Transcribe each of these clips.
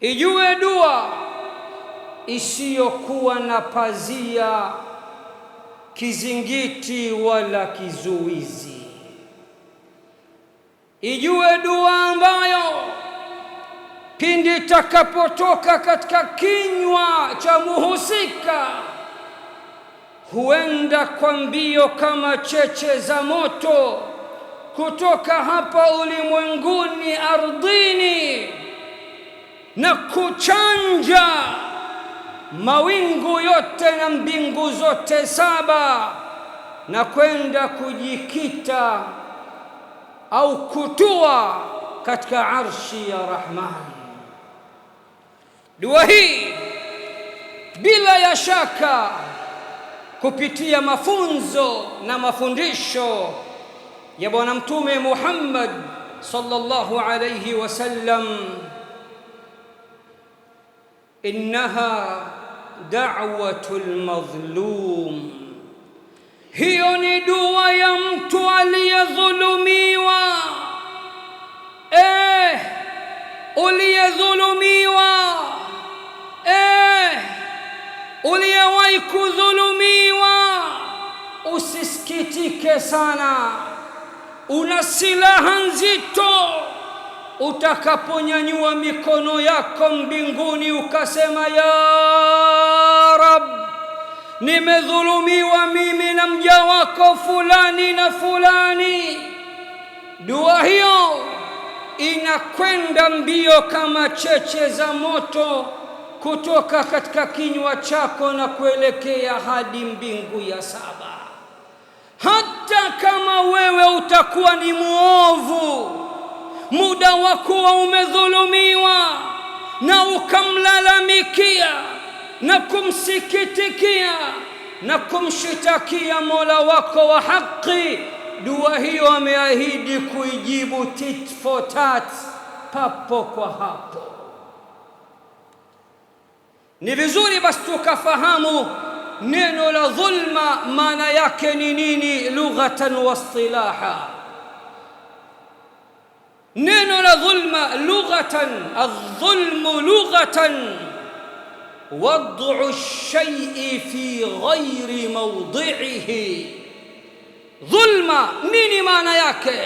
ijue dua isiyokuwa na pazia, kizingiti wala kizuizi. Ijue dua ambayo pindi takapotoka katika kinywa cha muhusika huenda kwa mbio kama cheche za moto kutoka hapa ulimwenguni ardhini na kuchanja mawingu yote na mbingu zote saba na kwenda kujikita au kutua katika arshi ya Rahman. Dua hii bila ya shaka kupitia mafunzo na mafundisho ya Bwana Mtume Muhammad sallallahu alayhi wasallam, innaha da'watul madhlum, hiyo ni dua ya mtu aliyedhulumiwa. Uliyedhulumiwa, uliyewahi kudhulumiwa, usisikitike sana. Una silaha nzito. Utakaponyanyua mikono yako mbinguni ukasema, ya Rab, nimedhulumiwa mimi na mja wako fulani na fulani, dua hiyo inakwenda mbio kama cheche za moto kutoka katika kinywa chako na kuelekea hadi mbingu ya saba. Hata kama wewe utakuwa ni muovu, muda wa kuwa umedhulumiwa na ukamlalamikia na kumsikitikia na kumshitakia Mola wako wa haki, dua hiyo ameahidi kuijibu tit for tat, papo kwa hapo. Ni vizuri basi tukafahamu neno la dhulma maana yake ni nini lughatan wa istilaha. Neno la dhulma lughatan, adh-dhulmu lughatan wad'u ash-shay'i fi ghairi mawdi'ihi. Dhulma nini maana yake?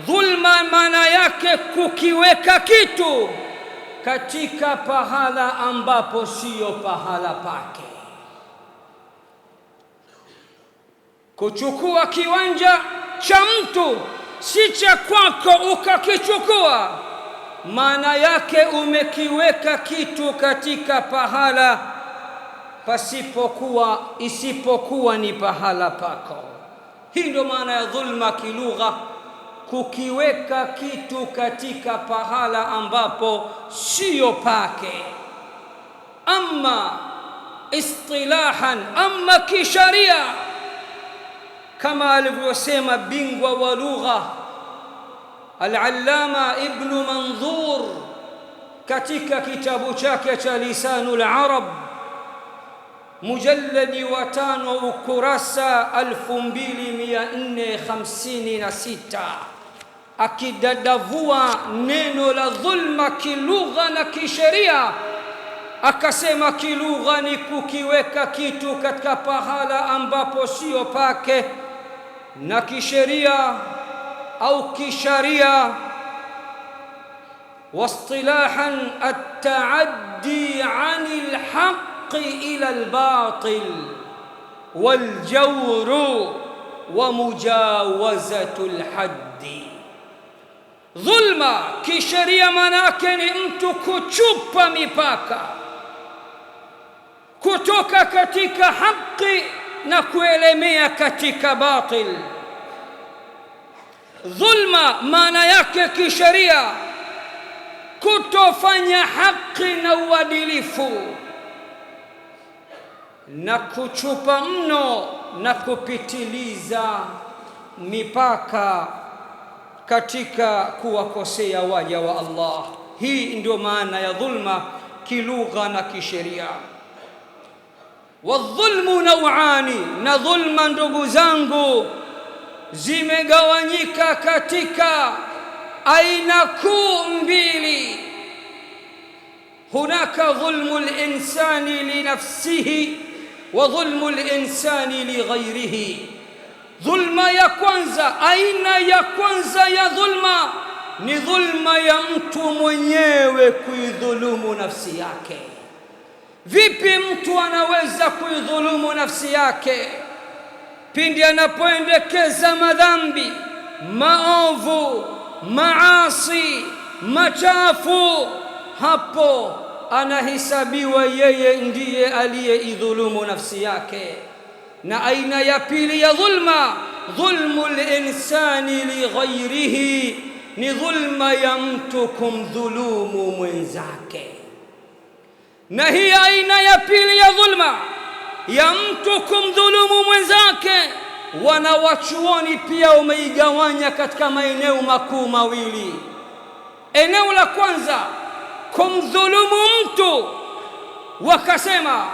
Dhulma maana yake kukiweka kitu katika pahala ambapo siyo pahala pake. Kuchukua kiwanja cha mtu si cha kwako ukakichukua, maana yake umekiweka kitu katika pahala isipokuwa ni pahala pako. Hii ndio maana ya dhulma kilugha, kukiweka kitu katika pahala ambapo siyo pake. Amma istilahan, amma kisharia, kama alivyosema bingwa wa lugha al-Allama Ibn Manzur katika kitabu chake cha Lisanul Arab, mujalladi wa 5 ukurasa 2456, akidadavua neno la dhulma kilugha na kisheria, akasema kilugha ni kukiweka kitu katika pahala ambapo sio pake, na kisheria au kisharia wastilahan at-ta'addi 'anil haqqi ila al-batil wal-jawru wa mujawazatul haddi. Dhulma kisheria manake ni mtu kuchupa mipaka kutoka katika haki na kuelemea katika batil. Dhulma maana yake kisheria kutofanya haki na uadilifu na kuchupa mno na kupitiliza mipaka katika kuwakosea waja wa Allah. Hii ndio maana ya dhulma kilugha na kisheria. Wadhulmu naw'ani, na dhulma ndugu zangu zimegawanyika katika aina kuu mbili. hunaka dhulmu linsani linafsihi wa dhulmu linsani lighairihi. Dhulma ya kwanza, aina ya kwanza ya dhulma ni dhulma ya mtu mwenyewe kuidhulumu nafsi yake. Vipi mtu anaweza kuidhulumu nafsi yake? Pindi anapoendekeza madhambi, maovu, maasi, machafu, hapo anahesabiwa yeye ndiye aliyeidhulumu nafsi yake. Na aina ya pili ya dhulma, dhulmu linsani lighairihi, ni dhulma ya mtu kumdhulumu mwenzake. Na hii aina ya pili ya dhulma ya mtu kumdhulumu mwenzake, wanawachuoni pia wameigawanya katika maeneo makuu mawili. Eneo la kwanza, kumdhulumu mtu, wakasema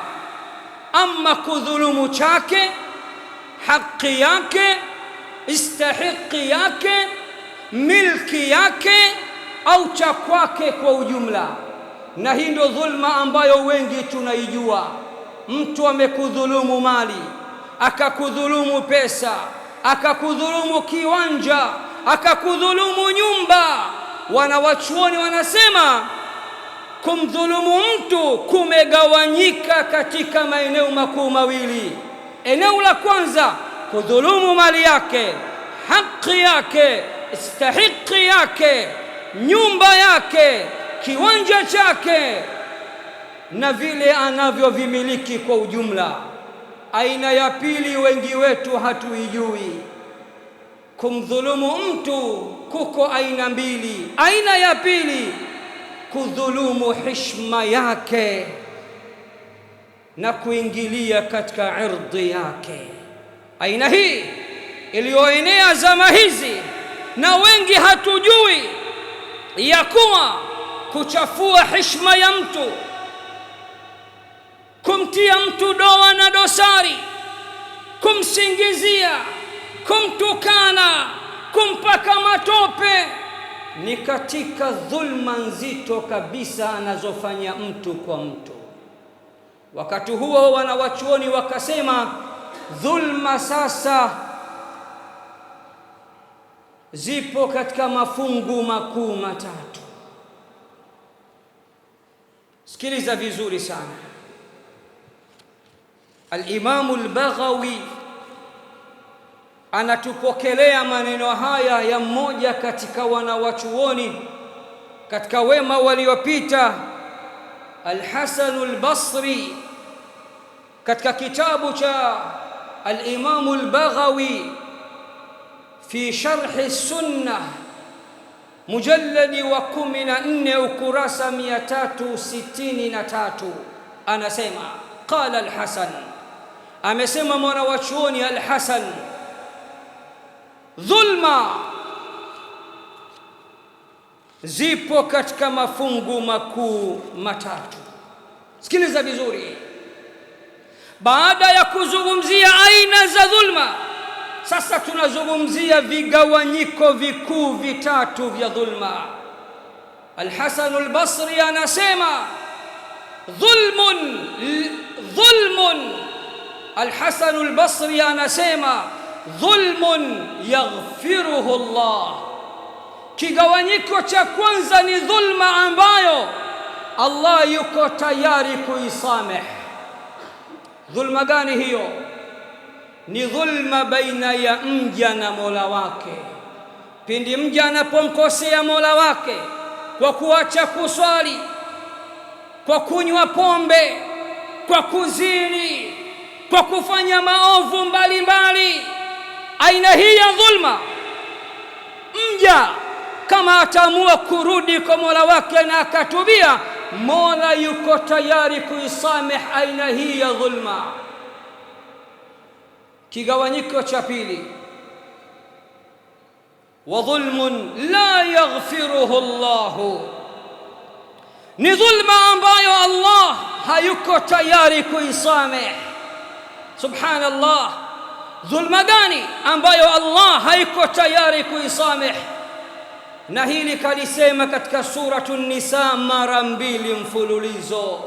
ama kudhulumu chake, haki yake, istihiqi yake, milki yake, au cha kwake kwa ujumla. Na hii ndio dhulma ambayo wengi tunaijua. Mtu amekudhulumu mali, akakudhulumu pesa, akakudhulumu kiwanja, akakudhulumu nyumba. Wanawachuoni wanasema kumdhulumu mtu kumegawanyika katika maeneo makuu mawili. Eneo la kwanza, kudhulumu mali yake, haki yake, istihiqi yake, nyumba yake, kiwanja chake na vile anavyovimiliki kwa ujumla. Aina ya pili wengi wetu hatuijui. Kumdhulumu mtu kuko aina mbili. Aina ya pili, kudhulumu heshima yake na kuingilia katika ardhi yake. Aina hii iliyoenea zama hizi na wengi hatujui ya kuwa kuchafua heshima ya mtu, kumtia mtu doa na dosari, kumsingizia, kumtukana, kumpaka matope, ni katika dhulma nzito kabisa anazofanya mtu kwa mtu. Wakati huo wanawachuoni wakasema dhulma sasa zipo katika mafungu makuu matatu. Sikiliza vizuri sana. Al-Imamu al-Baghawi anatupokelea maneno haya ya mmoja katika wanawachuoni katika wema waliopita, Al-Hasan al-Basri, katika kitabu cha Al-Imamu al-Baghawi fi sharh sunnah, mujalladi wa 14 ukurasa 363, anasema qala al-Hasan, amesema mwanawachuoni Al-Hasan, dhulma zipo katika mafungu makuu matatu. Sikiliza vizuri. Baada ya kuzungumzia aina za dhulma, sasa tunazungumzia vigawanyiko vikuu vitatu vya dhulma. Al-Hasan al-Basri anasema dhulmun. Al-Hasan al-Basri anasema dhulmun yaghfiruhu Allah. Kigawanyiko cha kwanza ni dhulma ambayo Allah yuko tayari kuisamehe. Dhulma gani hiyo? Ni dhulma baina ya mja na Mola wake. Pindi mja anapomkosea Mola wake kwa kuacha kuswali, kwa kunywa pombe, kwa kuzini, kwa kufanya maovu mbalimbali, aina hii ya dhulma, mja kama ataamua kurudi kwa Mola wake na akatubia, Mola yuko tayari kuisamehe aina hii ya dhulma. Kigawanyiko cha pili, wa dhulmun la yaghfiruhu Allah, ni dhulma ambayo Allah hayuko tayari kuisamehe. Subhanallah, dhulma gani ambayo Allah hayuko tayari kuisamehe? na hili kalisema katika suratu Nisa mara 2 mfululizo,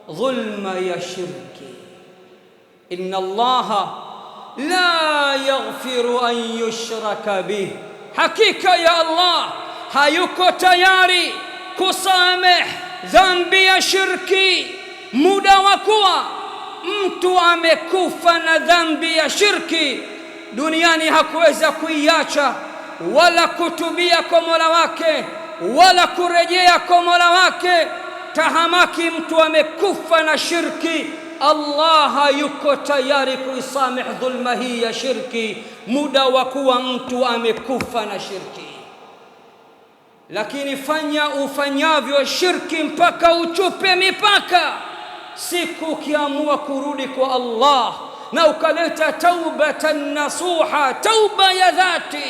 dhulma ya shirki. Inna Allaha la yaghfiru an yushraka bih, hakika ya Allah hayuko tayari kusameh dhambi ya shirki. Muda wa kuwa mtu amekufa na dhambi ya shirki duniani hakuweza kuiacha wala kutubia kwa Mola wake wala kurejea kwa Mola wake. Tahamaki mtu amekufa na shirki, Allah hayuko tayari kuisameh dhulma hii ya shirki muda wa kuwa mtu amekufa na shirki. Lakini fanya ufanyavyo shirki mpaka uchupe mipaka. Siku ukiamua kurudi kwa Allah na ukaleta taubatan nasuha, tauba ya dhati,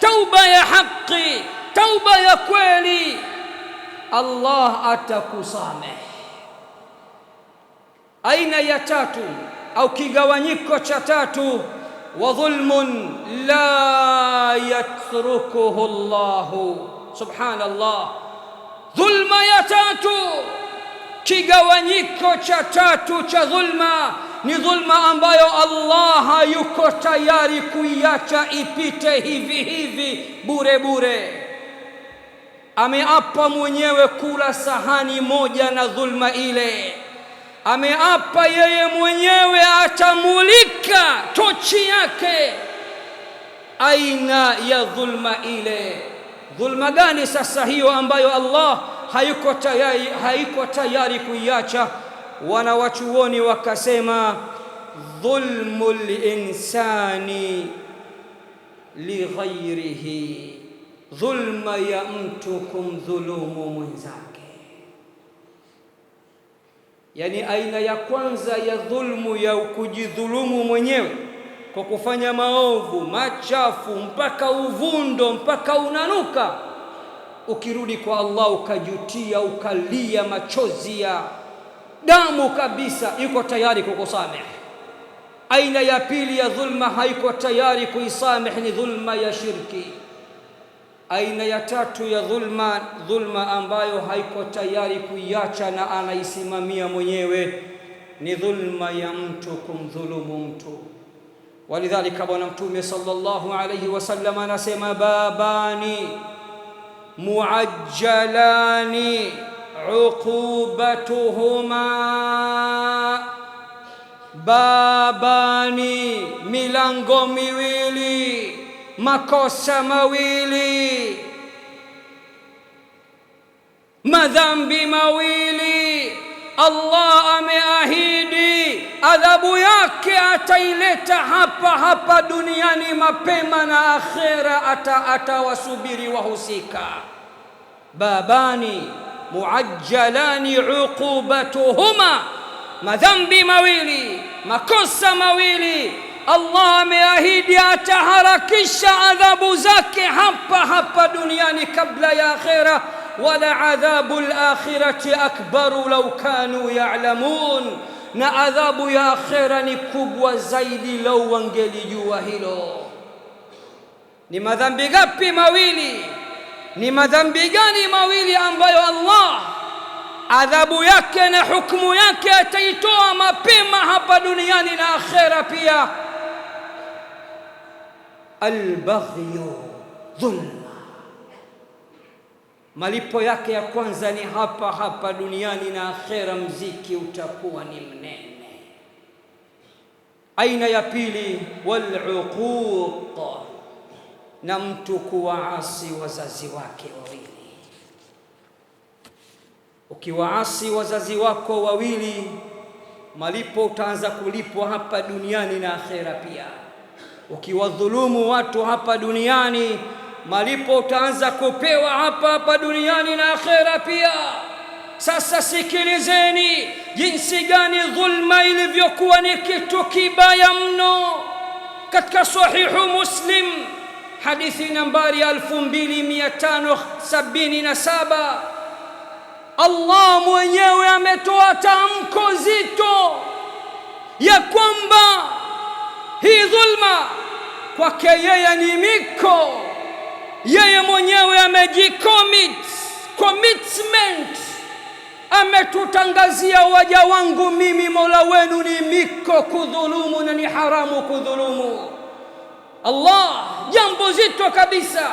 tauba ya haki, tauba ya kweli, Allah atakusameh. Aina ya tatu au kigawanyiko cha tatu, wa dhulmun la yatrukuhu Allahu. Subhanallah, dhulma ya tatu, kigawanyiko cha tatu cha dhulma ni dhulma ambayo Allah hayuko tayari kuiacha ipite hivi hivi bure bure. Ameapa mwenyewe kula sahani moja na dhulma ile. Ameapa yeye mwenyewe atamulika tochi yake aina ya dhulma ile. Dhulma gani sasa hiyo ambayo Allah hayuko tayari kuiacha? Wanawachuoni wakasema dhulmul insani li ghairihi, dhulma ya mtu kumdhulumu mwenzake. Yani aina ya kwanza ya dhulmu ya kujidhulumu mwenyewe kwa kufanya maovu machafu mpaka uvundo mpaka unanuka, ukirudi kwa Allah ukajutia ukalia machozi ya damu kabisa, yuko tayari kukusamehe. Aina ya pili ya dhulma haiko tayari kuisamehe ni dhulma ya shirki. Aina ya tatu ya dhulma ambayo haiko tayari kuiacha na anaisimamia mwenyewe ni dhulma ya mtu kumdhulumu mtu. Walidhalika Bwana Mtume sallallahu alayhi wasallam anasema, babani muajjalani uqubatuhuma, babani, milango miwili, makosa mawili, madhambi mawili. Allah ameahidi adhabu yake ataileta hapa duniani mapema, na akhera atawasubiri wahusika. Babani muajjalani uqubatuhuma, madhambi mawili, makosa mawili. Allah ameahidi ataharakisha adhabu zake hapa duniani kabla ya akhera. Wala adhabul akhirati akbaru law kanu ya'lamun, na adhabu ya akhera ni kubwa zaidi lau wangelijua hilo. Ni madhambi gapi mawili? Ni madhambi gani mawili ambayo Allah adhabu yake na hukumu yake ataitoa mapema hapa duniani na akhera pia? Al-baghyu, dhulma, malipo yake ya kwanza ni hapa duniani, na akhera mziki utakuwa ni mnene. Aina ya pili, wal-uquq, na mtu kuwaasi wazazi wake wawili. Ukiwaasi wazazi wako wawili, malipo utaanza kulipwa hapa duniani na akhera pia. Ukiwadhulumu watu hapa duniani, malipo utaanza kupewa hapa duniani na akhera pia. Sasa sikilizeni jinsi gani dhulma ilivyokuwa ni kitu kibaya mno. Katika Sahihu Muslim hadithi nambari 2577, Allah mwenyewe ametoa tamko zito ya kwamba hii dhulma kwake yeye ni miko yeye mwenyewe commitment, ametutangazia waja wangu mimi Mola wenu ni miko kudhulumu na ni haramu kudhulumu. Allah, jambo zito kabisa.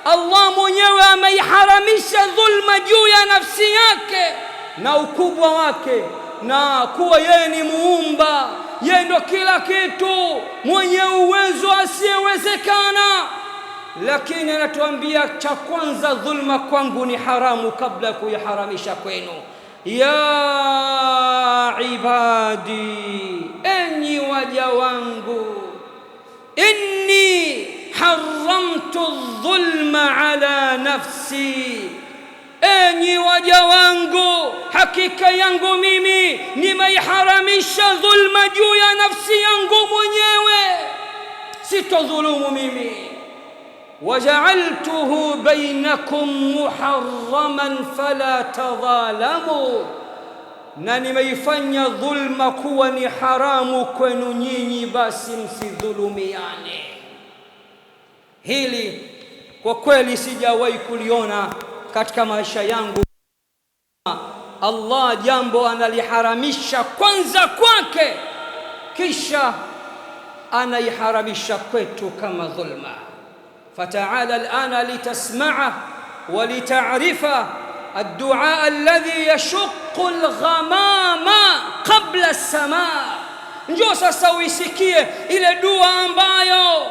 Allah mwenyewe ameiharamisha dhulma juu ya nafsi yake na ukubwa wake, na kuwa yeye ni muumba, yeye ndo kila kitu, mwenye uwezo asiyewezekana. Lakini anatuambia cha kwanza, dhulma kwangu ni haramu kabla kuiharamisha kwenu. Ya ibadi, enyi waja wangu, inni haramtu dhulma ala nafsi, enyi waja wangu, hakika yangu mimi nimeiharamisha dhulma juu ya nafsi yangu mwenyewe, sitodhulumu mimi. وجعلته بينكم محرما فلا تظالموا, na nimeifanya dhulma kuwa ni haramu kwenu nyinyi, basi msidhulumiane. Hili kwa kweli sijawahi kuliona katika maisha yangu. Allah jambo analiharamisha kwanza kwake, kisha anaiharamisha kwetu kama dhulma. فتعالى الآن لتسمعه ولتعرفه الدعاء الذي يشق الغمام قبل السماء. Njoo sasa uisikie ile dua ambayo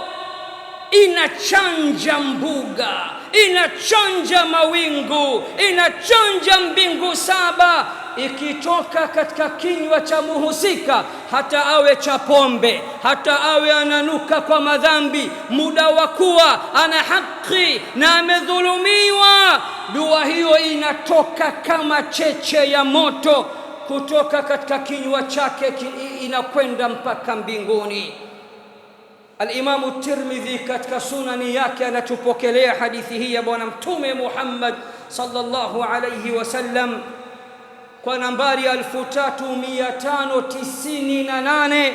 inachanja mbuga, inachanja mawingu, inachanja mbingu saba, ikitoka katika kinywa cha muhusika, hata awe cha pombe, hata awe ananuka kwa madhambi, muda wa kuwa ana haki na amedhulumiwa, dua hiyo inatoka kama cheche ya moto kutoka katika kinywa chake, inakwenda mpaka mbinguni. Al-Imam at-Tirmidhi katika sunani yake anatupokelea hadithi hii ya Bwana Mtume Muhammad sallallahu alayhi wasallam kwa nambari 3598,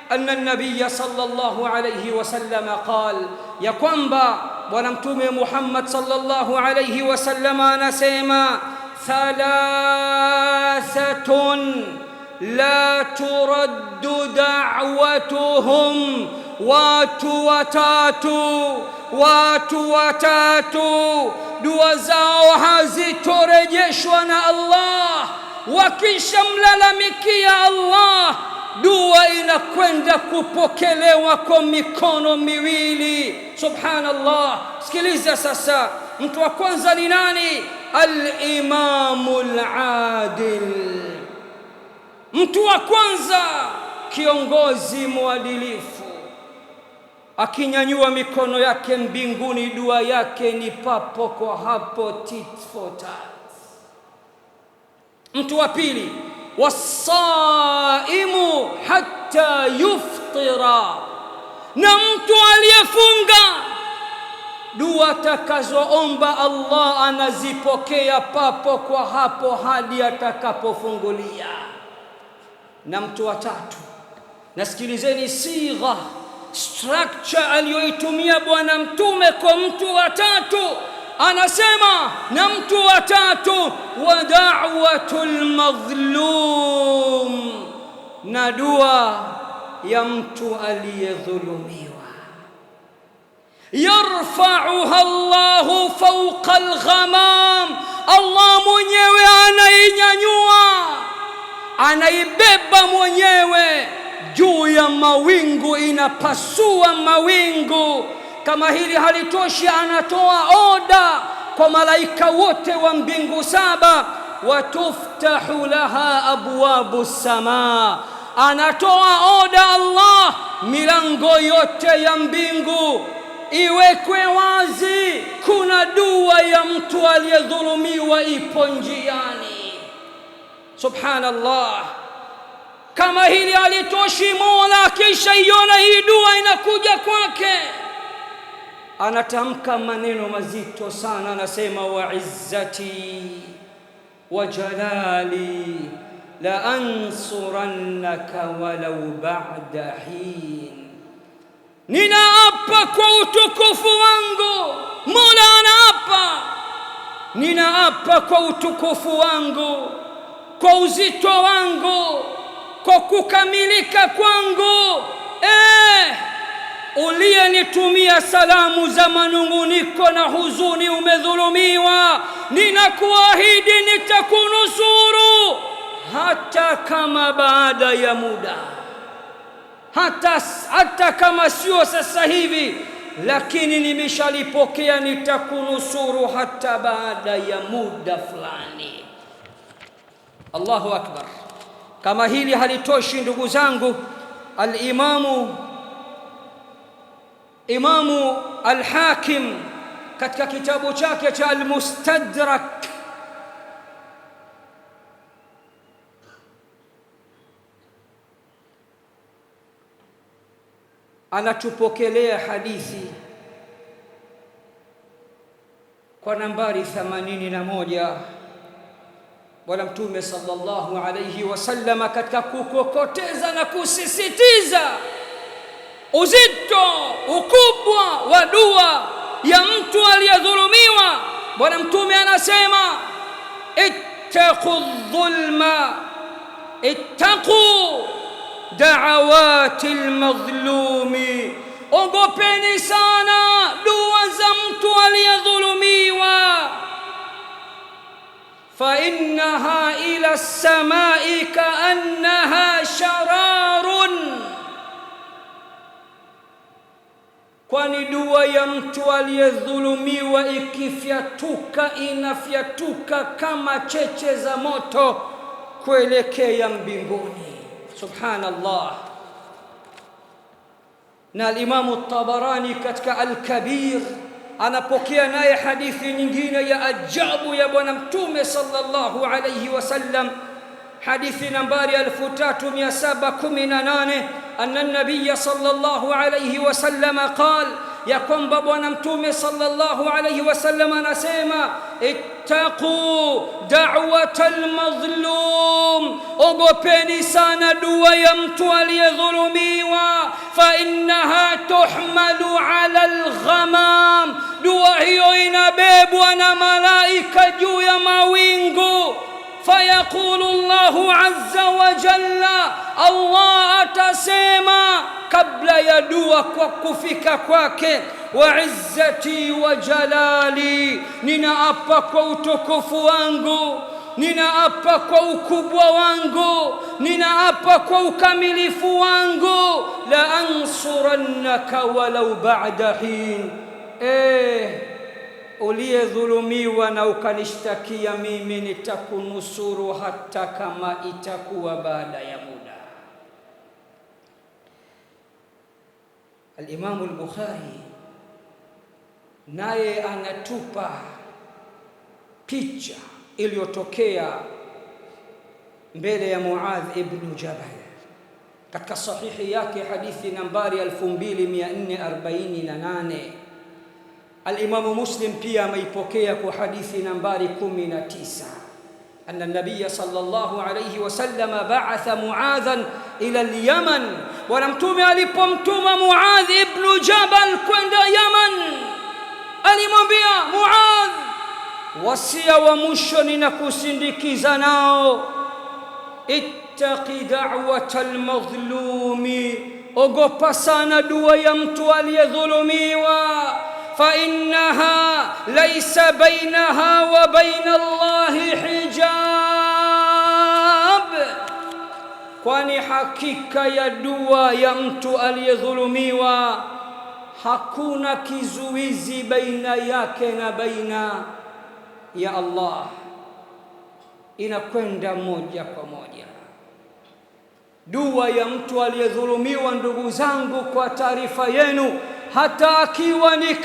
anna an-nabiy sallallahu alayhi wasallam qala, ya kwamba Bwana Mtume Muhammad sallallahu alayhi wasallam anasema, thalathatun la turaddu da'watuhum, watu watatu dua zao hazitorejeshwa na Allah. Wakishamlalamikia Allah, dua inakwenda kupokelewa kwa mikono miwili. Subhanallah. Sikiliza sasa, mtu wa kwanza ni nani? Al-Imamul Adil. Mtu wa kwanza, kiongozi mwadilifu, akinyanyua mikono yake mbinguni, dua yake ni papo kwa hapo, tit for tat. Mtu wa pili, wasaimu hatta yuftira, na mtu aliyefunga, dua atakazoomba Allah anazipokea papo kwa hapo hadi atakapofungulia. Na mtu wa tatu, nasikilizeni sigha, structure aliyoitumia Bwana Mtume kwa mtu wa tatu. Anasema, na mtu wa tatu, wa da'watul madhlum, na dua ya mtu aliyedhulumiwa. Yarfa'uha Allahu fawqa al-ghamam, Allah mwenyewe anainyanyua, anaibeba mwenyewe juu ya mawingu, inapasua mawingu. Kama hili halitoshi, anatoa oda kwa malaika wote wa mbingu saba, watuftahu laha abwabu samaa, anatoa oda Allah, milango yote ya mbingu iwekwe wazi, kuna dua ya mtu aliyedhulumiwa ipo njiani. Subhanallah. Kama hili halitoshi, Mola kisha iona hii dua inakuja kwake, anatamka maneno mazito sana, anasema, wa izzati wa jalali la ansurannaka walau ba'da hin, ninaapa ninaapa kwa utukufu wangu. Mola anaapa, ninaapa kwa utukufu wangu, kwa uzito wangu, kwa kukamilika kwangu. Uliyenitumia salamu za manunguniko na huzuni, umedhulumiwa, ninakuahidi nitakunusuru, hata kama baada ya muda, hata kama sio sasa hivi, lakini nimeshalipokea, nitakunusuru hata baada ya muda fulani. Allahu akbar. Kama hili halitoshi ndugu zangu, Imamu al-Hakim katika kitabu chake cha Al-Mustadrak anatupokelea hadithi kwa nambari 81. Bwana Mtume sallallahu alayhi wasallam katika kukokoteza na kusisitiza uzito, ukubwa wa dua ya mtu aliyedhulumiwa, Bwana Mtume anasema, ittaqu dhulma, ittaqu da'awati almadhlumi, ogopeni sana dua za mtu aliyedhulumiwa. Fa innaha ila as-samai ka'annaha shararun, kwani dua ya mtu aliyedhulumiwa ikifyatuka, inafyatuka kama cheche za moto kuelekea mbinguni. Subhanallah. Na al-Imam at-Tabarani katika Al-Kabir anapokea naye hadithi nyingine ya ajabu ya Bwana Mtume sallallahu alayhi wasallam, hadithi nambari 3718, anna an-nabiy sallallahu alayhi wasallam qala, ya kwamba Bwana Mtume sallallahu alayhi wasallam anasema, ittaqu da'watal madhlum, ogopeni sana dua ya mtu aliyedhulumiwa. Fa innaha tuhmalu ala al-ghamam, dua hiyo inabebwa na malaika juu ya mawingu. Fayaqulu Allahu azza wa jalla, Allah atasema kabla ya dua kwa kufika kwake, wa izzati wa jalali, ninaapa kwa utukufu wangu, ninaapa kwa ukubwa wangu, ninaapa kwa ukamilifu wangu, la ansurannaka walau ba'da hin. Uliyedhulumiwa na ukanishtakia mimi, nitakunusuru hata kama itakuwa baada ya muda. Al-Imam al-Bukhari naye anatupa picha iliyotokea mbele ya Muadh ibn Jabal katika sahihi yake, hadithi nambari 2448. Al-Imam Muslim pia ameipokea kwa hadithi nambari 19, anna an-nabiy sallallahu alayhi wasallam ba'atha Muadhan ila al-Yaman. Bwana Mtume alipomtuma Muadh ibn Jabal kwenda Yaman, alimwambia Muadh, wasia wa mwisho ninakusindikiza nao, ittaqi da'watal madhlumi, ogopa sana dua ya mtu aliyedhulumiwa. Fa innaha laysa bainaha wa baina Allahi hijab, kwani hakika ya dua ya mtu aliyedhulumiwa hakuna kizuizi baina yake na baina ya Allah, inakwenda moja kwa moja. Dua ya mtu aliyedhulumiwa, ndugu zangu, kwa taarifa yenu, hata akiwa ni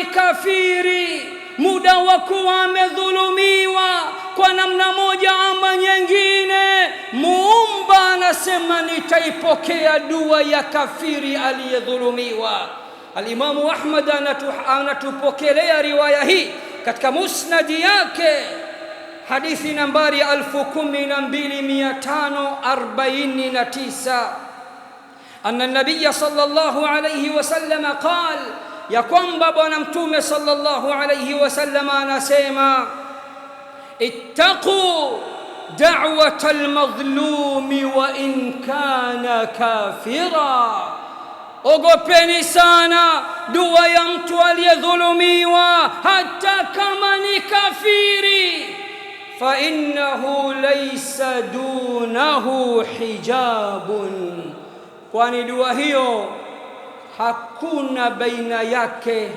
kafiri, muda wa kuwa amedhulumiwa kwa namna moja ama nyingine, Muumba anasema nitaipokea dua ya kafiri aliyedhulumiwa. Al-Imamu Ahmad anatupokelea riwaya hii katika musnadi yake, hadithi nambari 12549. anna an-nabiy sallallahu alayhi wasallam qala, ya kwamba bwana mtume sallallahu alayhi wasallam anasema, ittaqu da'wata al-madhlumi wa in kana kafira, ogopeni sana dua ya mtu aliyedhulumiwa hata kama ni kafiri. Fa innahu laysa dunahu hijabun, kwani dua hiyo hakuna baina yake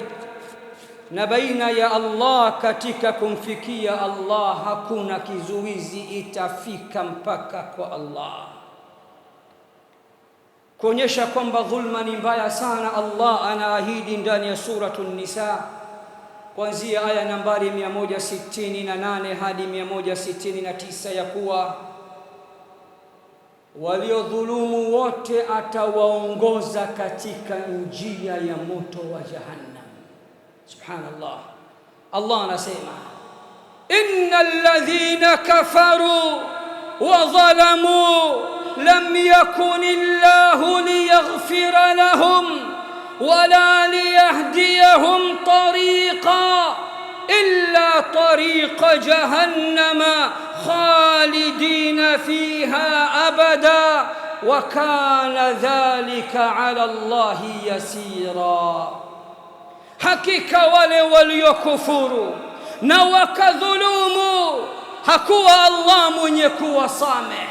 na baina ya Allah katika kumfikia Allah, hakuna kizuizi, itafika mpaka kwa Allah, kuonyesha kwamba dhulma ni mbaya sana. Allah anaahidi ndani ya Suratun Nisa kuanzia aya nambari 168 hadi 169 ya kuwa waliodhulumu wote atawaongoza katika njia ya moto wa Jahannam. Subhanallah, Allah anasema, innal ladhina kafaru wa dhalamu lam yakunillahu liyaghfira lahum wala liyahdiyahum tariqa illa tariqa jahannama khalidina fiha abada wa kana dhalika ala Allahi yasira. Hakika wale waliokufuru na wakadhulumu, hakuwa Allah mwenye kuwasamehe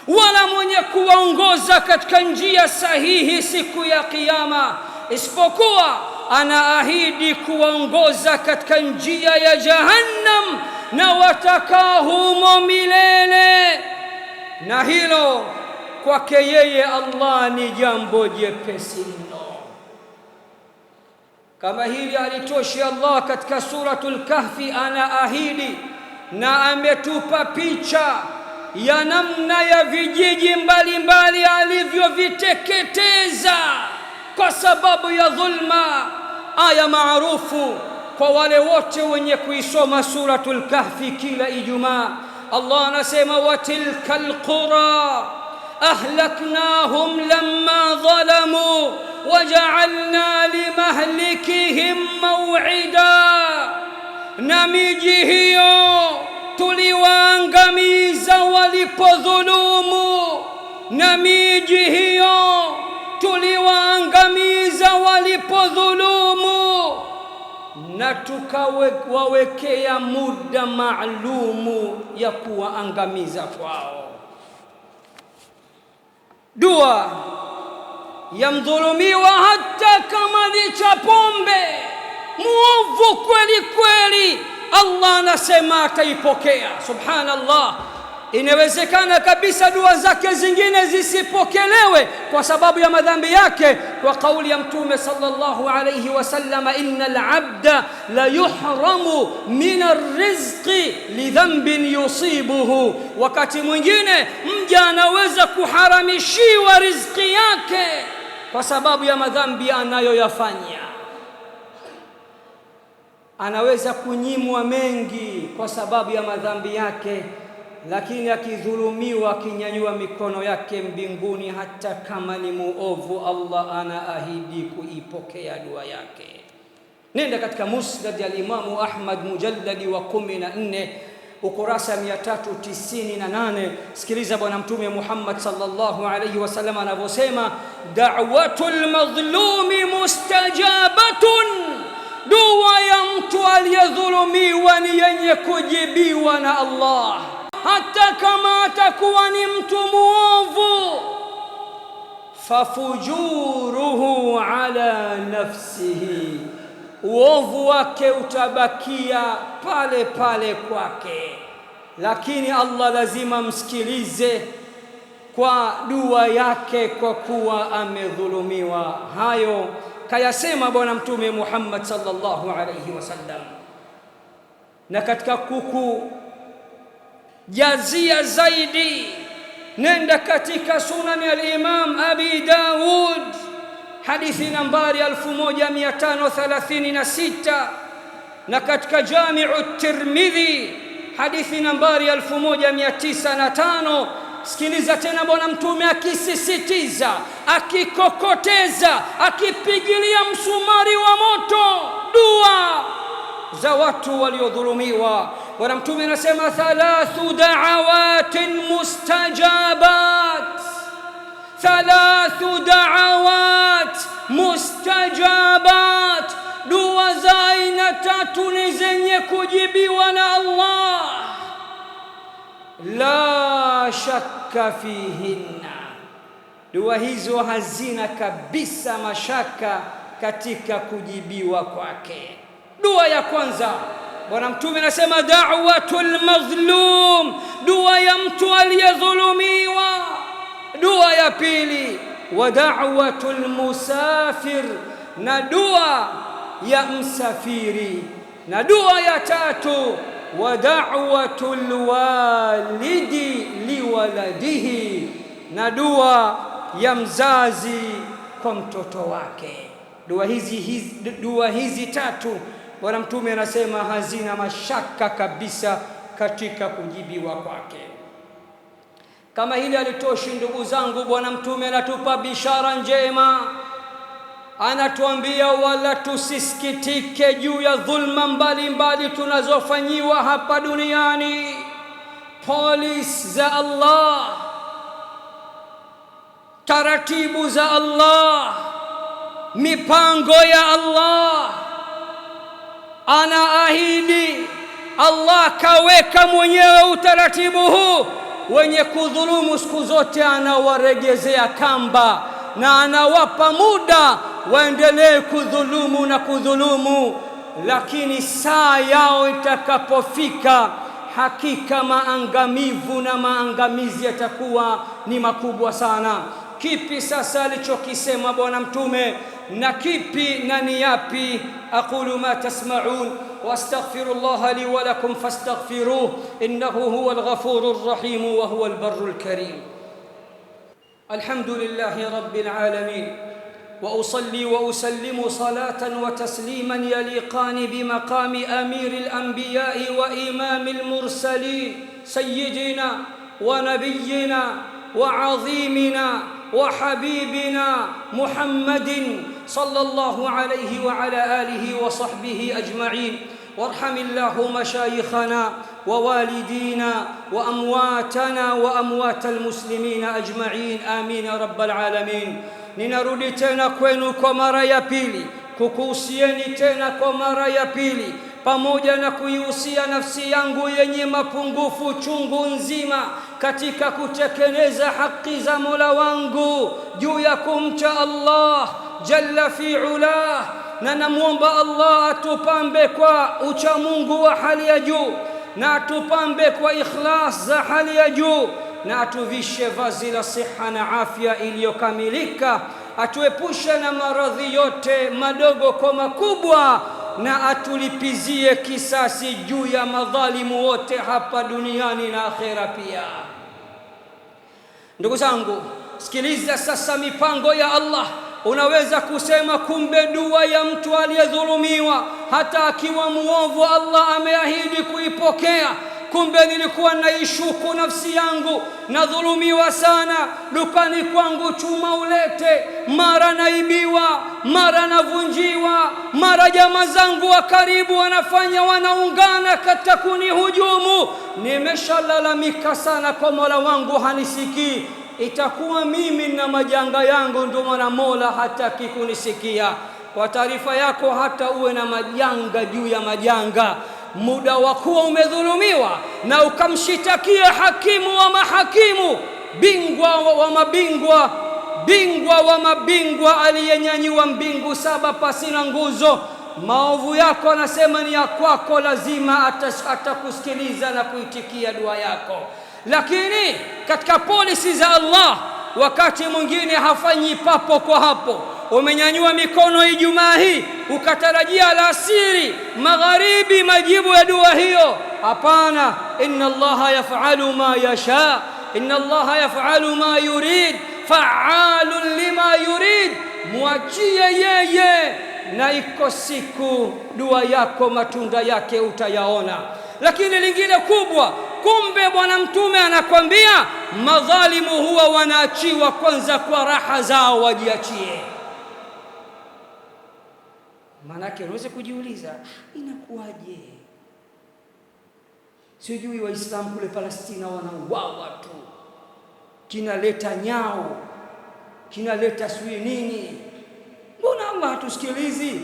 wala mwenye kuwaongoza katika njia sahihi siku ya Kiyama, isipokuwa anaahidi kuwaongoza katika njia ya Jahannam na watakaa humo milele, na hilo kwake yeye Allah ni jambo jepesi mno. Kama hili alitoshi Allah katika Suratul Kahfi anaahidi na ametupa picha ya namna ya vijiji mbalimbali alivyoviteketeza kwa sababu ya dhulma. Aya maarufu kwa wale wote wenye kuisoma Suratul Kahfi kila Ijumaa. Allah anasema, wa tilkal qura ahlaknahum lamma dhalamu waja'alna limahlikihim maw'ida, na miji hiyo tuliwaangamiza walipodhulumu, na miji hiyo tuliwaangamiza walipodhulumu, na tukawawekea muda maalumu ya kuwaangamiza kwao. Dua ya mdhulumiwa hata kama ni cha pombe, muovu kweli kweli, Allah anasema ataipokea. Subhanallah, inawezekana kabisa dua zake zingine zisipokelewe kwa sababu ya madhambi yake, kwa kauli ya Mtume sallallahu alayhi wasallam, innal abda la yuhramu min arrizqi lidhanbin yusibuhu, wakati mwingine mja anaweza kuharamishiwa riziki yake kwa sababu ya madhambi anayoyafanya. Anaweza kunyimwa mengi kwa sababu ya madhambi yake, lakini akidhulumiwa, akinyanyua mikono yake mbinguni, hata kama ni muovu, Allah anaahidi kuipokea dua yake. Nenda katika Musnad al-Imamu Ahmad mujalladi wa 14 ukurasa 398. Sikiliza bwana Mtume Muhammad sallallahu alayhi wasallam anavyosema, da'watul madhlumi mustajabatun, dua ya mtu aliyedhulumiwa ni yenye kujibiwa na Allah, hata kama atakuwa ni mtu muovu. Fafujuruhu ala nafsihi, uovu wake utabakia pale pale kwake, lakini Allah lazima msikilize kwa dua yake kwa kuwa amedhulumiwa. Hayo kayasema bwana Mtume Muhammad sallallahu alayhi wasallam. Na katika kukujazia zaidi, nenda katika Sunan al-Imam Abi Daud, hadithi nambari 1536, na katika Jami'u Tirmidhi hadithi nambari 1905. Sikiliza tena Bwana Mtume akisisitiza, akikokoteza, akipigilia msumari wa moto dua za watu waliodhulumiwa. Bwana Mtume anasema 3 da'awatin mustajabat, 3 da'awat mustajabat, dua za aina 3 ni zenye kujibiwa na Allah, la shakka fihinna, dua hizo hazina kabisa mashaka katika kujibiwa kwake. Dua ya kwanza Bwana Mtume anasema da'watul mazlum, dua ya mtu aliyedhulumiwa. Dua ya pili wa da'watul musafir, na dua ya msafiri. Na dua ya tatu wa da'watul walidi liwaladihi, na dua ya mzazi kwa mtoto wake. Dua hizi 3 Bwana Mtume anasema hazina mashaka kabisa katika kujibiwa kwake. Kama hili alitoshi, ndugu zangu, Bwana Mtume anatupa bishara njema, anatuambia wala tusisikitike juu ya dhulma mbalimbali tunazofanyiwa hapa duniani. Polisi za Allah, taratibu za Allah, mipango ya Allah, anaahidi Allah, kaweka mwenyewe utaratibu huu. Wenye kudhulumu siku zote anawaregezea kamba na anawapa muda waendelee kudhulumu na kudhulumu, lakini saa yao itakapofika, hakika maangamivu na maangamizi yatakuwa ni makubwa sana. Kipi sasa alichokisema Bwana Mtume, na kipi na ni yapi? Aqulu ma tasma'un واستغفر الله لي ولكم فاستغفروه إنه هو الغفور الرحيم وهو البر الكريم. الحمد لله رب العالمين، وأصلي وأسلم صلاة وتسليما يليقان بمقام أمير الأنبياء وإمام المرسلين، سيدنا ونبينا وعظيمنا وحبيبنا محمد صلى الله عليه وعلى آله وصحبه أجمعين. وارحم الله مشايخنا ووالدينا وأمواتنا وأموات المسلمين أجمعين، آمين يا رب العالمين. Ninarudi tena kwenu kwa mara ya pili, kukuhusieni tena kwa mara ya pili, pamoja na kuihusia nafsi yangu yenye mapungufu chungu nzima katika kutekeleza haki za Mola wangu juu ya kumcha Allah jalla fi'ala. Na namuomba Allah atupambe kwa ucha Mungu wa hali ya juu, na atupambe kwa ikhlas za hali ya juu, na atuvishe vazi la siha na afya iliyokamilika, atuepushe na maradhi yote madogo kwa makubwa, na atulipizie kisasi juu ya madhalimu wote hapa duniani na akhera pia. Ndugu zangu, sikiliza sasa mipango ya Allah. Unaweza kusema kumbe dua ya mtu aliyedhulumiwa hata akiwa muovu Allah ameahidi kuipokea. Kumbe nilikuwa naishuku nafsi yangu, nadhulumiwa sana, dukani kwangu chuma ulete, mara naibiwa, mara navunjiwa, mara jamaa zangu wa karibu wanaungana katika kunihujumu. Nimeshalalamika sana kwa Mola wangu, hanisikii. Itakuwa mimi na majanga yangu ndio maana Mola hataki kunisikia. Kwa taarifa yako, hata uwe na majanga juu ya majanga, muda wa kuwa umedhulumiwa na ukamshitakia hakimu wa mahakimu, bingwa wa mabingwa, bingwa wa mabingwa, aliyenyanyua mbingu 7 pasina nguzo, maovu yako anasema ni ya kwako, lazima atakusikiliza na kuitikia dua yako. Lakini katika polisi za Allah, wakati mwingine hafanyi papo kwa hapo. Umenyanyua mikono Ijumaa hii ukatarajia alasiri, magharibi majibu ya dua hiyo. Hapana, inna Allaha yaf'alu ma yasha, inna Allaha yaf'alu ma yurid, fa'alun lima yurid. Mwachie yeye, na iko siku dua yako matunda yake utayaona. Lakini lingine kubwa, Kumbe bwana mtume anakwambia madhalimu huwa wanaachiwa kwanza kwa raha zao, wajiachie. Maanake unaweza kujiuliza inakuwaje? Sijui Waislamu kule Palestina wanauawa tu, kinaleta nyao, kinaleta sui nini, mbona Allah hatusikilizi?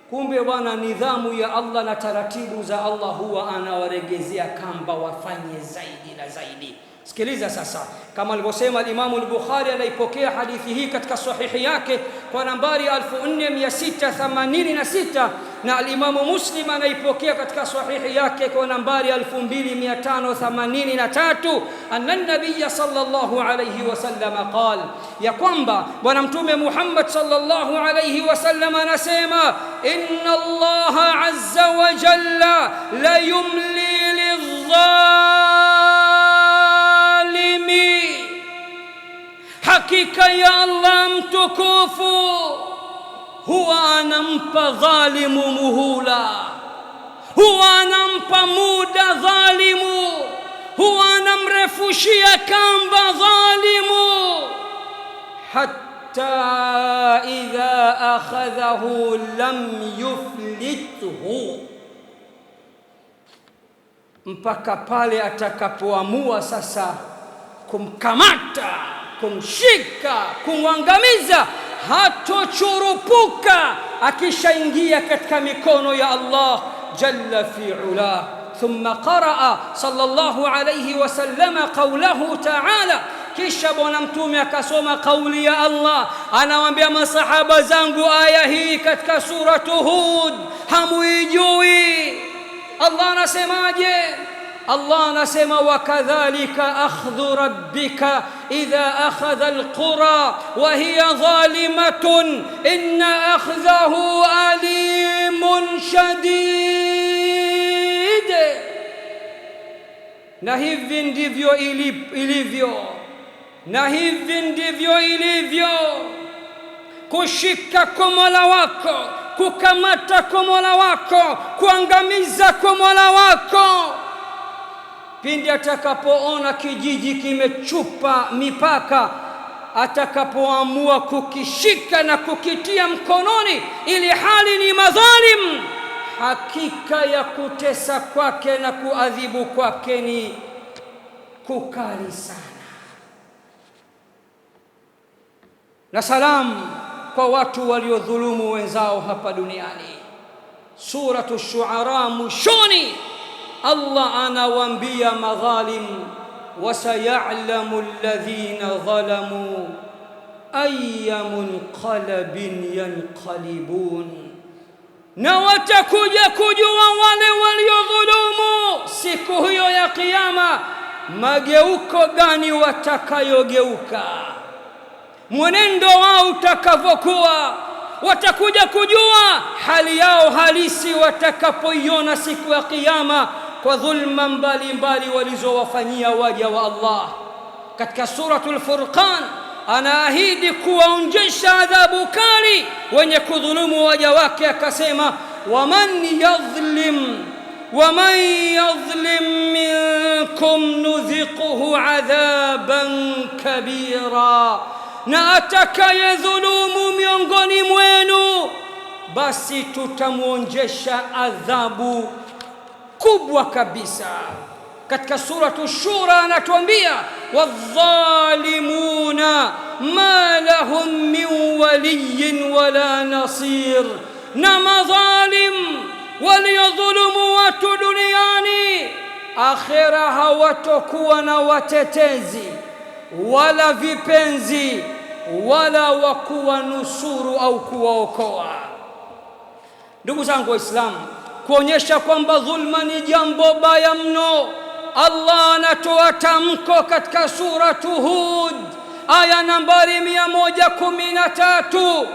Kumbe bwana, nidhamu ya Allah na taratibu za Allah huwa anawaregezea kamba wafanye zaidi na zaidi. Sikiliza sasa, kama alivyosema al-Imam al-Bukhari, anaipokea hadithi hii katika sahihi yake kwa nambari 4686, na al-Imam Muslim anaipokea katika sahihi yake kwa nambari 2583, anna an-nabiy sallallahu alayhi wasallam qala, ya kwamba bwana mtume Muhammad sallallahu alayhi wasallam anasema, inna Allah azza wa jalla la yumli lidh-dhalimi, hakika ya Allah mtukufu huwa anampa dhalimu muhula, huwa anampa muda dhalimu, huwa anamrefushia kamba dhalimu, hatta idha akhadhahu lam yuflithu, mpaka pale atakapoamua sasa kumkamata, kumshika, kumwangamiza, hatochurupuka akishaingia katika mikono ya Allah jalla fi ula. Thumma qaraa sallallahu alayhi wasallam qawlahu ta'ala, kisha bwana mtume akasoma kauli ya Allah, anawaambia masahaba zangu aya hii katika suratu Hud hamuijui. Allah anasemaje? Allah anasema, wakadhalika akhdhu rabbika idha akhadha alqura wa hiya zalimatun inna akhdahu alimun shadid. Na hivi ndivyo ilivyo, na hivi ndivyo ilivyo kushika kwa Mola wako, kukamata kwa Mola wako, kuangamiza kwa Mola wako. Pindi atakapoona kijiji kimechupa mipaka, atakapoamua kukishika na kukitia mkononi ili hali ni madhalim, hakika ya kutesa kwake na kuadhibu kwake ni kukali sana. Na salamu kwa watu waliodhulumu wenzao hapa duniani. Suratu Shuara mwishoni Allah anawaambia madhalim, wasayalamu alladhina dhalamu ayya munqalabin yanqalibun, na watakuja kujua wale waliodhulumu siku hiyo ya Kiyama mageuko gani watakayogeuka, mwenendo wao utakavyokuwa. Watakuja kujua hali yao halisi watakapoiona siku ya Kiyama kwa dhulma mbalimbali walizowafanyia waja wa Allah. Katika suratul Furqan anaahidi kuwaonjesha adhabu kali wenye kudhulumu waja wake, akasema, waman yadhlim minkum nudhiquhu adhaban kabira, na atakayedhulumu miongoni mwenu basi tutamuonjesha adhabu kubwa kabisa. Katika suratu Shura anatuambia, wadhalimuna ma lahum min waliyin wala nasir, na madhalim waliodhulumu watu duniani akhira hawatokuwa na watetezi wala vipenzi wala wakuwa nusuru au kuwaokoa. Ndugu zangu Waislamu, kuonyesha kwamba dhulma ni jambo baya mno, Allah anatoa tamko katika suratu Hud aya nambari 113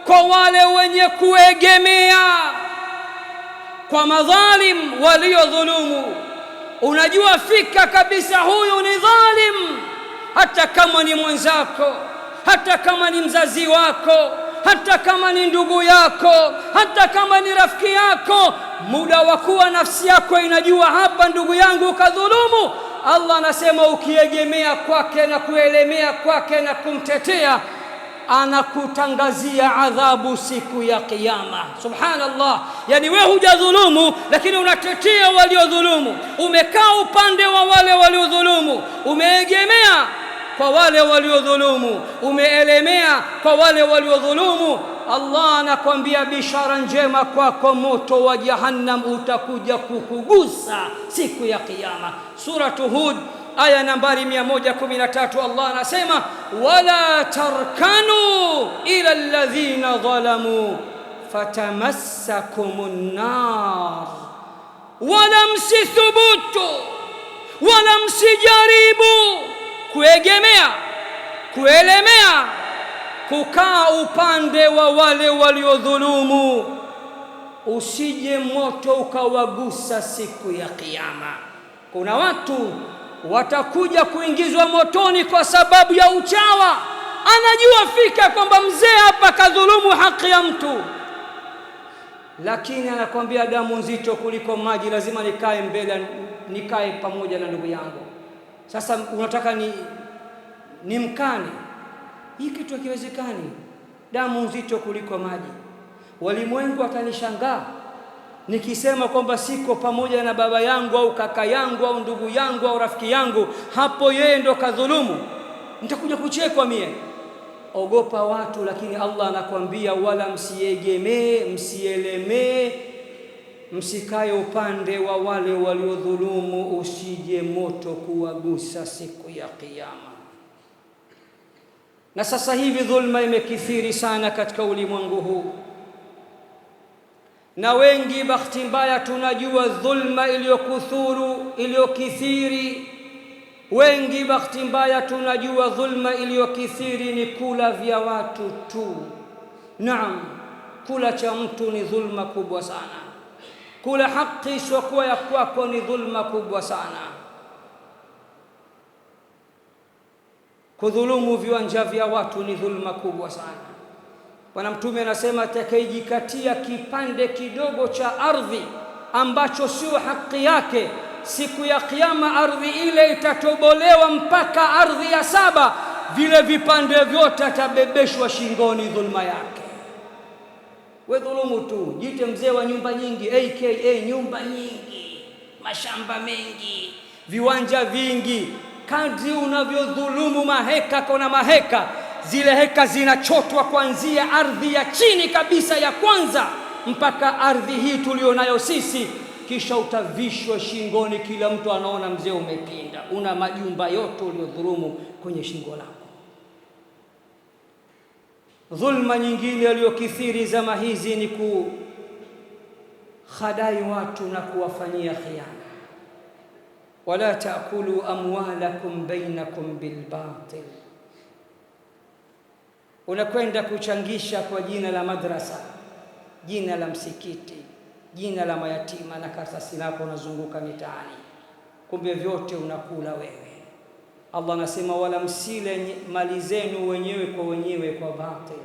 kwa wale wenye kuegemea kwa madhalim waliodhulumu. Unajua fika kabisa huyu ni dhalim, hata kama ni mwenzako, hata kama ni mzazi wako, hata kama ni ndugu yako, hata kama ni rafiki yako, muda wa kuwa nafsi yako inajua hapa ndugu yangu kadhulumu, Allah anasema ukiegemea kwake na kuelemea kwake na kumtetea, anakutangazia adhabu siku ya Kiyama. Subhanallah, yani wewe hujadhulumu lakini unatetea waliodhulumu, umekaa upande wa wale waliodhulumu, umeegemea kwa wale waliodhulumu, umeelemea kwa wale waliodhulumu. Allah anakwambia bishara njema kwako, moto wa Jahannam utakuja kukugusa siku ya Kiyama. Suratu Hud aya nambari 113, Allah anasema wala tarkanu ila alladhina dhalamu fatamassakumun nar, wala msithubutu wala msijaribu kuegemea, kuelemea, kukaa upande wa wale waliodhulumu, usije moto ukawagusa siku ya Kiyama. Kuna watu watakuja kuingizwa motoni kwa sababu ya uchawa. Anajua fika kwamba mzee hapa kadhulumu haki ya mtu, lakini anakwambia damu nzito kuliko maji, lazima nikae mbele, nikae pamoja na ndugu yangu. Sasa unataka ni mkane? Hii kitu hakiwezekani. Damu nzito kuliko maji. Walimwengu watanishangaa nikisema kwamba siko pamoja na baba yangu au kaka yangu au ndugu yangu au rafiki yangu, hapo yeye ndo kadhulumu, nitakuja kuchekwa mie. Ogopa watu, lakini Allah anakuambia wala msiegemee, msielemee, msikae upande wa wale waliodhulumu, usije moto kuwagusa siku ya Kiyama. Na sasa hivi dhulma imekithiri sana katika ulimwengu huu, na wengi bahati mbaya tunajua dhulma iliyokithiri. Wengi bahati mbaya tunajua dhulma iliyokithiri ni kula vya watu tu. Naam, kula cha mtu ni dhulma kubwa sana. Kula haki isiyokuwa ya kwako ni dhulma kubwa sana. Kudhulumu viwanja vya watu ni dhulma kubwa sana. Bwana Mtume anasema atakayejikatia kipande kidogo cha ardhi ambacho sio haki yake, siku ya Kiyama ardhi ile itatobolewa mpaka ardhi ya 7, vile vipande vyote atabebeshwa shingoni dhulma yake. We dhulumu tu, jite mzee wa nyumba nyingi, aka nyumba nyingi, mashamba mengi, viwanja vingi. Kadri unavyodhulumu maheka kuna maheka, zile heka zinachotwa kuanzia ardhi ya chini kabisa ya kwanza mpaka ardhi hii tulionayo sisi, kisha utavishwa shingoni. Kila mtu anaona mzee umepinda, una majumba yote uliodhulumu kwenye shingo lako. Dhulma nyingine iliyokithiri zama hizi ni kukhadai watu na kuwafanyia khiana. Wala taakulu amwalakum bainakum bilbatil. Unakwenda kuchangisha kwa jina la madrasa, jina la msikiti, jina la mayatima, na karatasi lako unazunguka mitaani, kumbe vyote unakula wewe. Allah anasema wala msile mali zenu wenyewe kwa wenyewe kwa batil.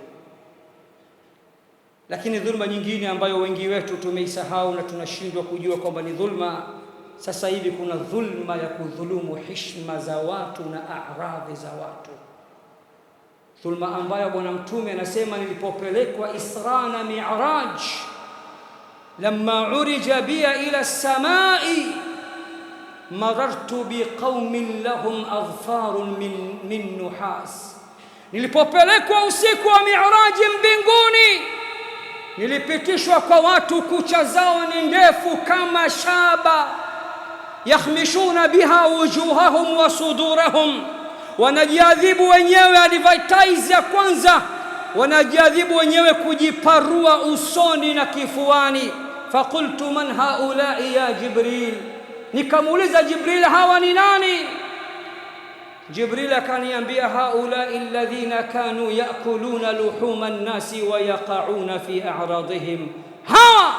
Lakini dhulma nyingine ambayo wengi wetu tumeisahau na tunashindwa kujua kwamba ni dhulma, sasa hivi kuna dhulma ya kudhulumu heshima za watu na a'radhi za watu. Dhulma ambayo Bwana Mtume anasema nilipopelekwa Isra na Mi'raj, lamma urija biya ila as-samai marartu biqaumin lahum adfarun min nuhas. Nilipopelekwa usiku wa Mi'raj mbinguni, nilipitishwa kwa watu kucha zao ni ndefu kama shaba, yakhmishuna biha wujuhahum wa sudurahum. Wanajiadhibu wenyewe, advertise ya kwanza, wanajiadhibu wenyewe kujiparua usoni na kifuani. Faqultu man haulai ya Jibril, nikamuuliza Jibril, hawa ni nani? Jibril akaniambia haulai alladhina kanu yakuluna luhuma an-nasi wa yaqauna fi a'radihim. Hawa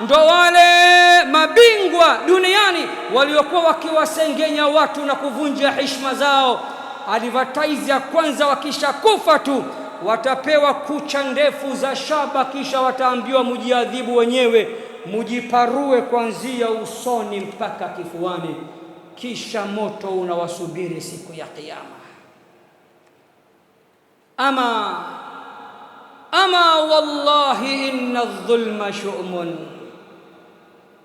ndo wale mabingwa duniani waliokuwa wakiwasengenya watu na kuvunja heshima zao. Advertise ya kwanza, wakishakufa tu watapewa kucha ndefu za shaba, kisha wataambiwa mujiadhibu wenyewe, mujiparue kuanzia usoni mpaka kifuani, kisha moto unawasubiri siku ya Kiyama. Ama wallahi inna adh-dhulma shu'mun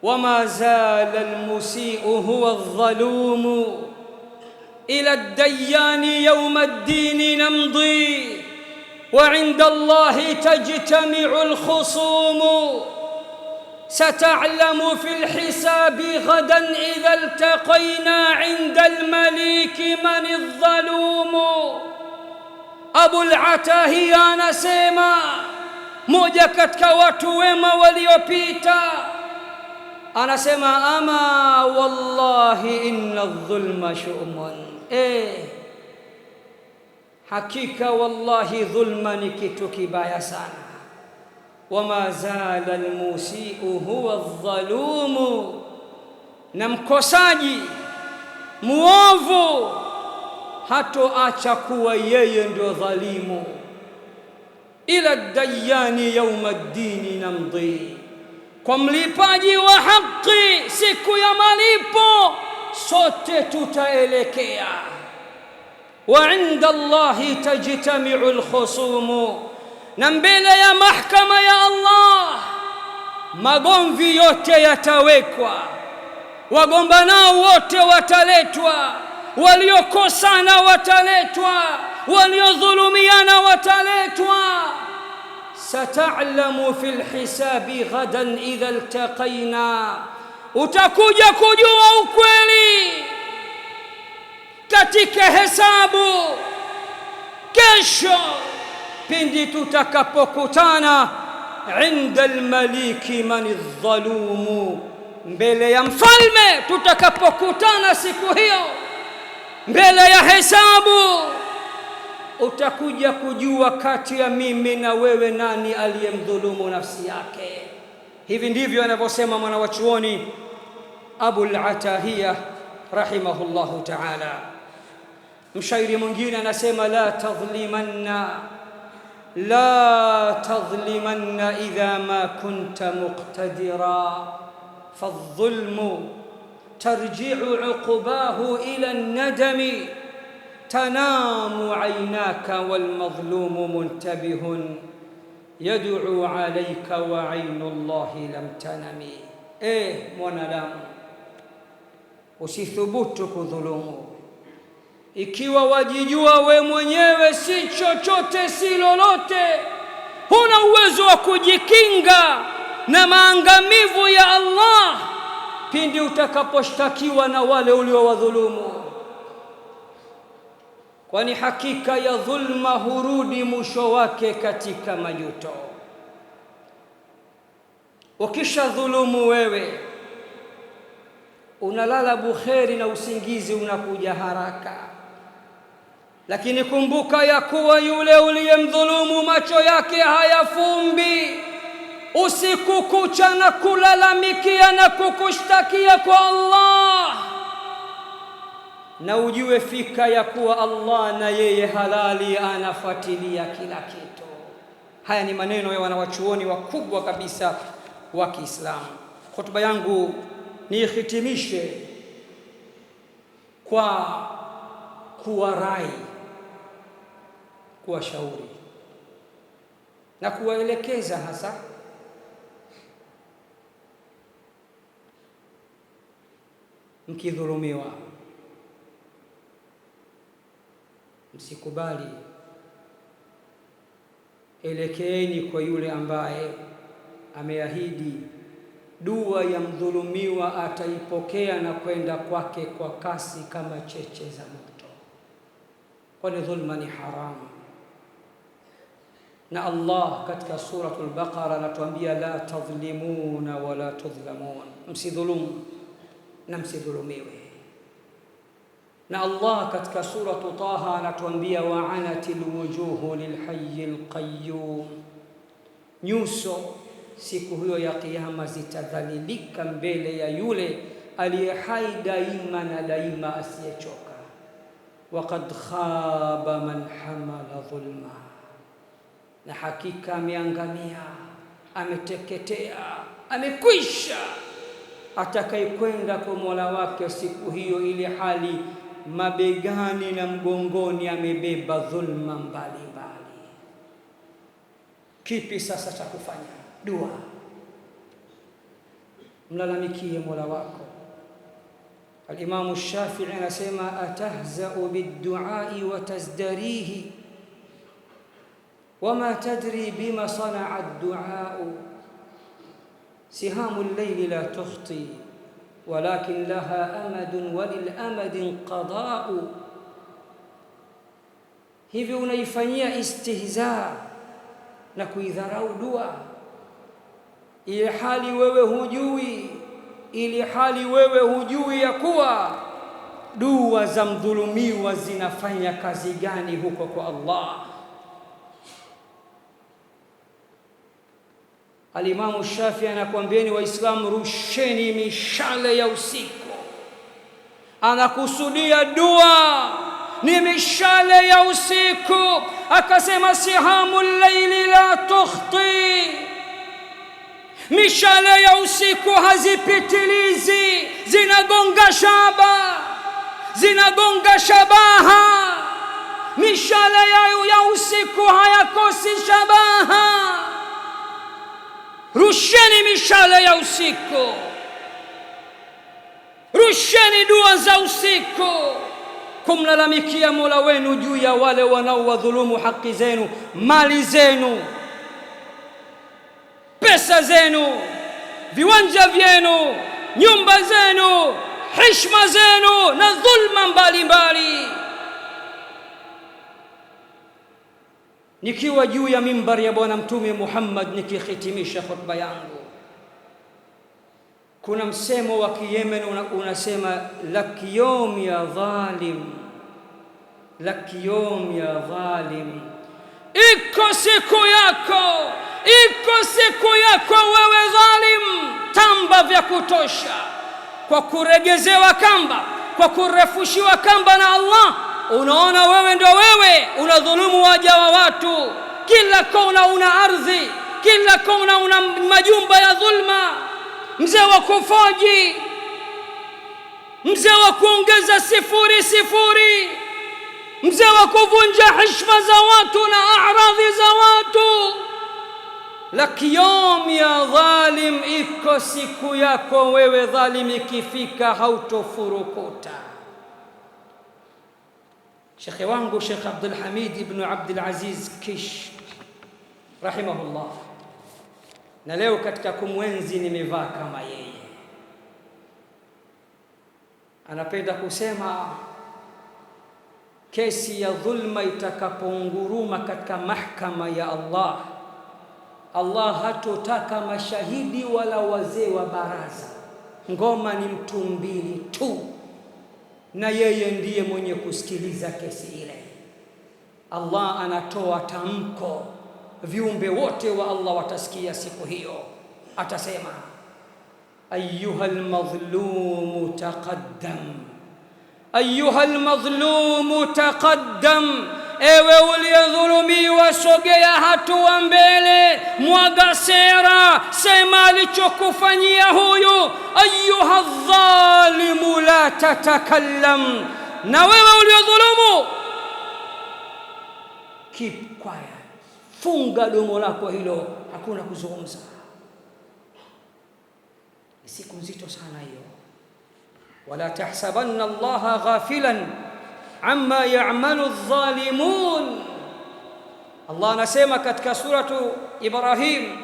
wama zala al-musii'u huwa adh-dhalumu ila ad-dayyani yawma ad-dini namdi wa 'inda Allahi tajtami'u al-khusumu ستعلم في الحساب غدا إذا التقينا عند المليك من الظلوم. Abu al-Atahiya anasema, moja katika watu wema waliopita, anasema ama wallahi inna adh-dhulma shu'mun, hakika wallahi dhulma ni kitu kibaya sana. Wama zala al-musii'u huwa adh-dhalumu, na mkosaji muovu hatoacha kuwa yeye ndio dhalimu. Ila ad-dayyani yawma ad-dini namdi, kwa mlipaji wa haki siku ya malipo sote tutaelekea. Wa 'inda Allahi tajtami'u al-khusumu, na mbele ya mahakama ya Allah magomvi yote yatawekwa, wagombanao wote wataletwa, waliokosana wataletwa, waliodhulumiana wataletwa. Sata'lamu fil hisabi ghadan idha iltaqaina, utakuja kujua ukweli katika hesabu kesho pindi tutakapokutana inda almaliki man adh-dhalumu, mbele ya mfalme tutakapokutana siku hiyo, mbele ya hesabu utakuja kujua kati ya mimi na wewe nani aliyemdhulumu nafsi yake. Hivi ndivyo anavyosema mwanawachuoni Abu al-Atahiya rahimahullahu ta'ala. Mshairi mwingine anasema la tadhlimanna idha ma kunta muqtadira fadh-dhulmu tarji'u 'uqbahu ila an-nadami tanamu 'aynaka wal madhlumu muntabihun yad'u 'alayka wa 'aynu Allahi lam tanami. Mwanadamu, usithubutu kudhulumu ikiwa wajijua we mwenyewe si chochote si lolote, huna uwezo wa kujikinga na maangamivu ya Allah pindi utakaposhtakiwa na wale uliowadhulumu. Kwani hakika ya dhulma hurudi mwisho wake katika majuto. Ukisha dhulumu wewe, unalala bukheri na usingizi unakuja haraka, lakini kumbuka ya kuwa yule uliyemdhulumu macho yake hayafumbi usiku kucha na kulalamikia na kukushtakia kwa Allah, na ujue fika ya kuwa Allah na yeye halali anafuatilia kila kitu. Haya ni maneno ya wanawachuoni wakubwa kabisa wa Kiislamu. Hotuba yangu nihitimishe kwa kuwarai, kuwashauri na kuwaelekeza hasa mkidhulumiwa, msikubali, elekeeni kwa yule ambaye ameahidi dua ya mdhulumiwa ataipokea na kwenda kwake kwa kasi kama cheche za moto, kwani dhulma ni haramu. Na Allah katika suratul Baqara anatuambia la tadhlimuna wala tudhlamun, msidhulumu na msidhulumiwe. Na Allah katika suratu Taha anatuambia wa'anatil wujuhu lilhayyil qayyum, nyuso siku hiyo ya Kiyama zitadhalilika mbele ya yule aliye hai daima na daima asiyechoka. Waqad khaba man hamala dhulma, na hakika ameangamia, ameteketea, amekwisha. Atakayekwenda kwa Mola wake siku hiyo, ili hali mabegani na mgongoni amebeba dhulma mbalimbali. Kipi sasa cha kufanya? Dua. Mlalamikie Mola wako. Al-Imam Shafi'i anasema, atahza'u bid-du'a'i wa tazdarihi wama tadri bima sana'a ad-du'a'u sihamu al-layli la tukhti walakin laha amadun wa lil-amadi qada'u. Hivi unaifanyia istihza na kuidharau dua, ili hali wewe hujui ya kuwa dua za mdhulumiwa zinafanya kazi gani huko kwa Allah. Al-Imam Shafi'i anakuambieni Waislamu, rusheni mishale ya usiku. Anakusudia dua ni mishale ya usiku, akasema sihamul layli la tukhti. Mishale ya usiku hazipitilizi, zinagonga shabaha. Mishale ya usiku hayakosi shabaha. Rusheni mishale ya usiku, rusheni dua za usiku, kumlalamikia Mola wenu juu ya wale wanaowadhulumu haki zenu, mali zenu, pesa zenu, viwanja vyenu, nyumba zenu, heshima zenu na dhulma mbalimbali. Nikiwa juu ya mimbari ya Bwana Mtume Muhammad nikihitimisha khutba yangu, kuna msemo wa Kiyemen unasema, lakiyom ya dhalim, lakiyom ya dhalim. Iko siku yako wewe dhalim, tamba vya kutosha kwa kuregezewa kamba, kwa kurefushiwa kamba na Allah. Unaona wewe ndio wewe unadhulumu waja wa watu. Kila kona una ardhi, kila kona una majumba ya dhulma. Mzee wa kufoji, mzee wa kuongeza sifuri, mzee wa kuvunja heshima za watu na a'radhi za watu. Lakiyom ya dhalim, iko siku yako wewe dhalim, ikifika hautofurukuta. Shekhe wangu Sheikh Abdul Hamid ibn Abdul Aziz Kish rahimahullah, na leo katika kumwenzi nimevaa kama yeye, anapenda kusema kesi ya dhulma itakaponguruma katika mahkama ya Allah, Allah hatotaka mashahidi wala wazee wa baraza. Ngoma ni mtu mbili tu, na yeye ndiye mwenye kusikiliza kesi ile. Allah anatoa tamko, viumbe wote wa Allah watasikia siku hiyo. Atasema, ayyuhal madhlumu taqaddam, ayyuhal madhlumu taqaddam. Ewe uliyedhulumiwa, sogea hatua mbele, mwaga sera, sema alichokufanyia huyu. Ayyuha dhalimu la tatakallam, na wewe uliyedhulumu, keep quiet, funga domo lako hilo, hakuna kuzungumza. Ni siku nzito sana hiyo. Wala tahsabanna Allaha ghafilan amma ya'malu adh-dhalimun. Allah anasema katika suratu Ibrahim,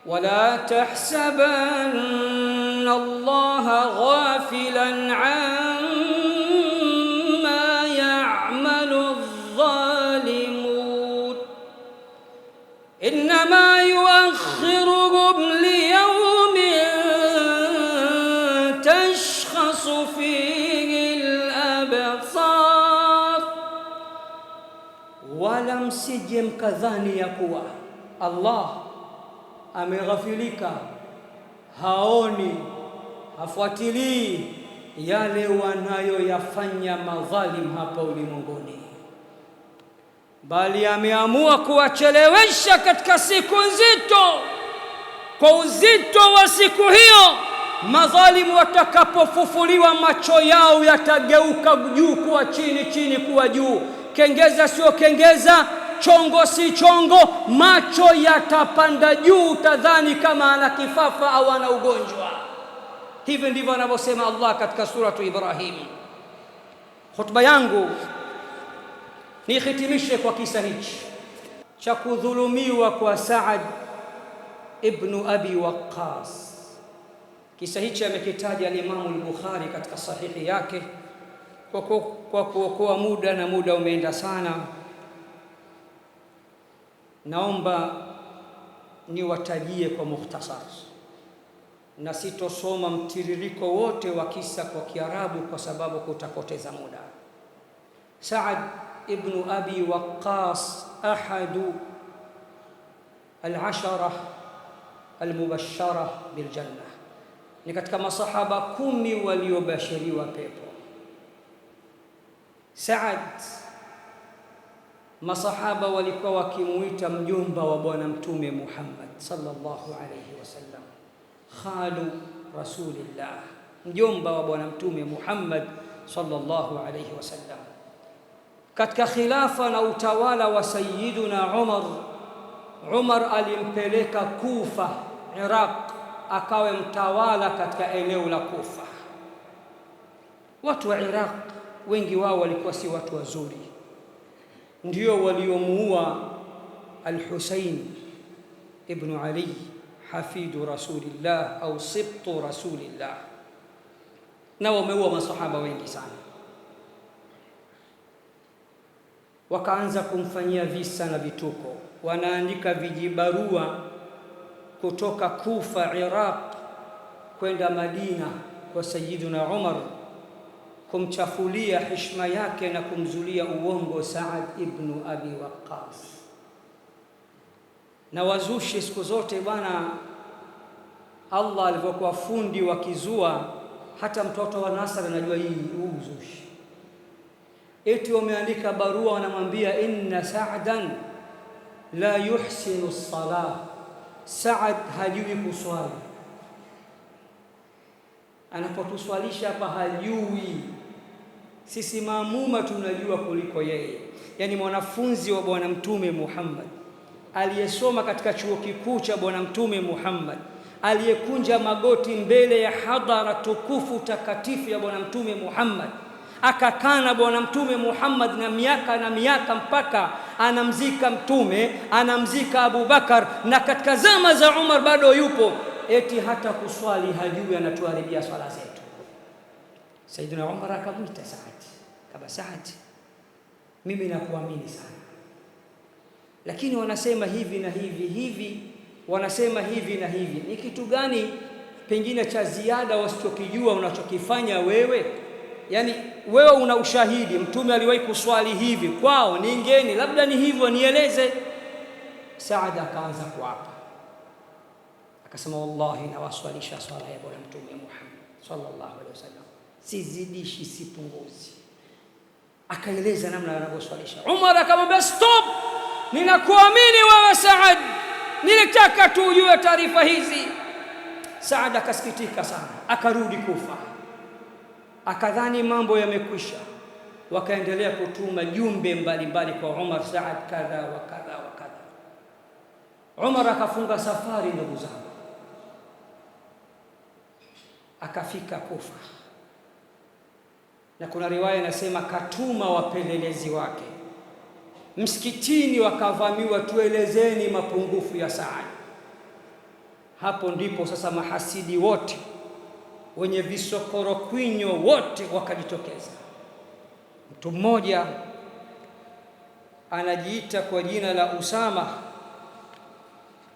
wala tahsabanna Allaha ghafilan amma ya'malu adh-dhalimun, innama yuakhiruhum liyawmin tashkhasu fihi al-absar. Wala msije mkadhani ya kuwa Allah ameghafilika, haoni, hafuatilii yale wanayoyafanya madhalim hapa ulimwenguni. bali ameamua kuwachelewesha katika siku nzito. Kwa uzito wa siku hiyo, madhalimu watakapofufuliwa, macho yao yatageuka juu kuwa chini, chini kuwa juu. Kengeza sio kengeza, chongo si chongo, macho yatapanda juu, utadhani kama ana kifafa au ana ugonjwa. Hivi ndivyo anavyosema Allah katika suratu Ibrahim. Hotuba yangu nihitimishe kwa kisa hichi cha kudhulumiwa kwa Saad ibn Abi Waqqas. Kisa hichi amekitaja Imam al-Bukhari katika sahihi yake. Kwa kuokoa muda, na muda umeenda sana, naomba niwatajie kwa mukhtasar, na sitosoma mtiririko wote wa kisa kwa Kiarabu kwa sababu kutapoteza muda. Saad ibn Abi Waqqas ahadu al-ashara al-mubashshara bil janna, ni katika masahaba 10 waliobashiriwa pepo. Saad, masahaba walikuwa wakimuita mjomba wa bwana mtume Muhammad sallallahu alayhi wasallam, khalu rasulillah, mjomba wa bwana mtume Muhammad sallallahu alayhi wasallam. Katika khilafa na utawala wa Sayyiduna Umar alimpeleka Kufa, Iraq, akawe mtawala katika eneo la Kufa. Watu wa Iraq wengi wao walikuwa si watu wazuri, ndio waliomuua al-Husayn ibn Ali hafidu rasulillah au sibtu rasulillah, na wameua masahaba wengi sana. Wakaanza kumfanyia visa na vituko, wanaandika vijibarua kutoka Kufa, Iraq, kwenda Madina kwa Sayyiduna Umar, kumchafulia heshima yake na kumzulia uongo Saad ibn Abi Waqqas. Na wazushi siku zote bwana, Allah alivyokuwa fundi wa kizua, hata mtoto wa Nasr anajua hii uzushi. Eti wameandika barua, wanamwambia inna Sa'dan la yuhsinu as-salah, Saad hajui kuswali. Anapotuswalisha hapa hajui, sisi maamuma tunajua kuliko yeye. Yani mwanafunzi wa bwana mtume Muhammad, aliyesoma katika chuo kikuu cha bwana mtume Muhammad, aliyekunja magoti mbele ya hadhara tukufu takatifu ya bwana mtume Muhammad, akakana bwana mtume Muhammad na miaka mpaka anamzika mtume, anamzika Abu Bakar, na katika zama za Umar bado yupo, eti hata kuswali hajui, anatuharibia swala zetu. Sayyidina Umar akamwita Saad, kama Saad, mimi nakuamini sana, lakini wanasema hivi na hivi, wanasema hivi na hivi. Ni kitu gani pengine cha ziada wasichokijua unachokifanya wewe? Yani wewe una ushahidi mtume aliwahi kuswali hivi kwao, ni ngeni, labda ni hivyo, nieleze. Saad akaanza kuapa, akasema wallahi nawaswalisha swala ya bwana mtume Muhammad sallallahu alaihi wasallam, sizidishi sipunguzi. Akaeleza namna anavyoswalisha. Umar akamwambia stop, ninakuamini wewe Saad, nilitaka tu ujue taarifa hizi. Saad akasikitika sana, akarudi Kufa, akadhani mambo yamekwisha. Wakaendelea kutuma jumbe mbalimbali kwa Umar, Saad kadha wa kadha wa kadha. Umar akafunga safari, ndugu zangu, akafika Kufa, na kuna riwaya inasema katuma wapelelezi wake msikitini, wakavamiwa, tuelezeni mapungufu ya Saad. Hapo ndipo sasa mahasidi wote wenye visokoro kwinyo wote wakajitokeza. Mtu mmoja anajiita kwa jina la Usama,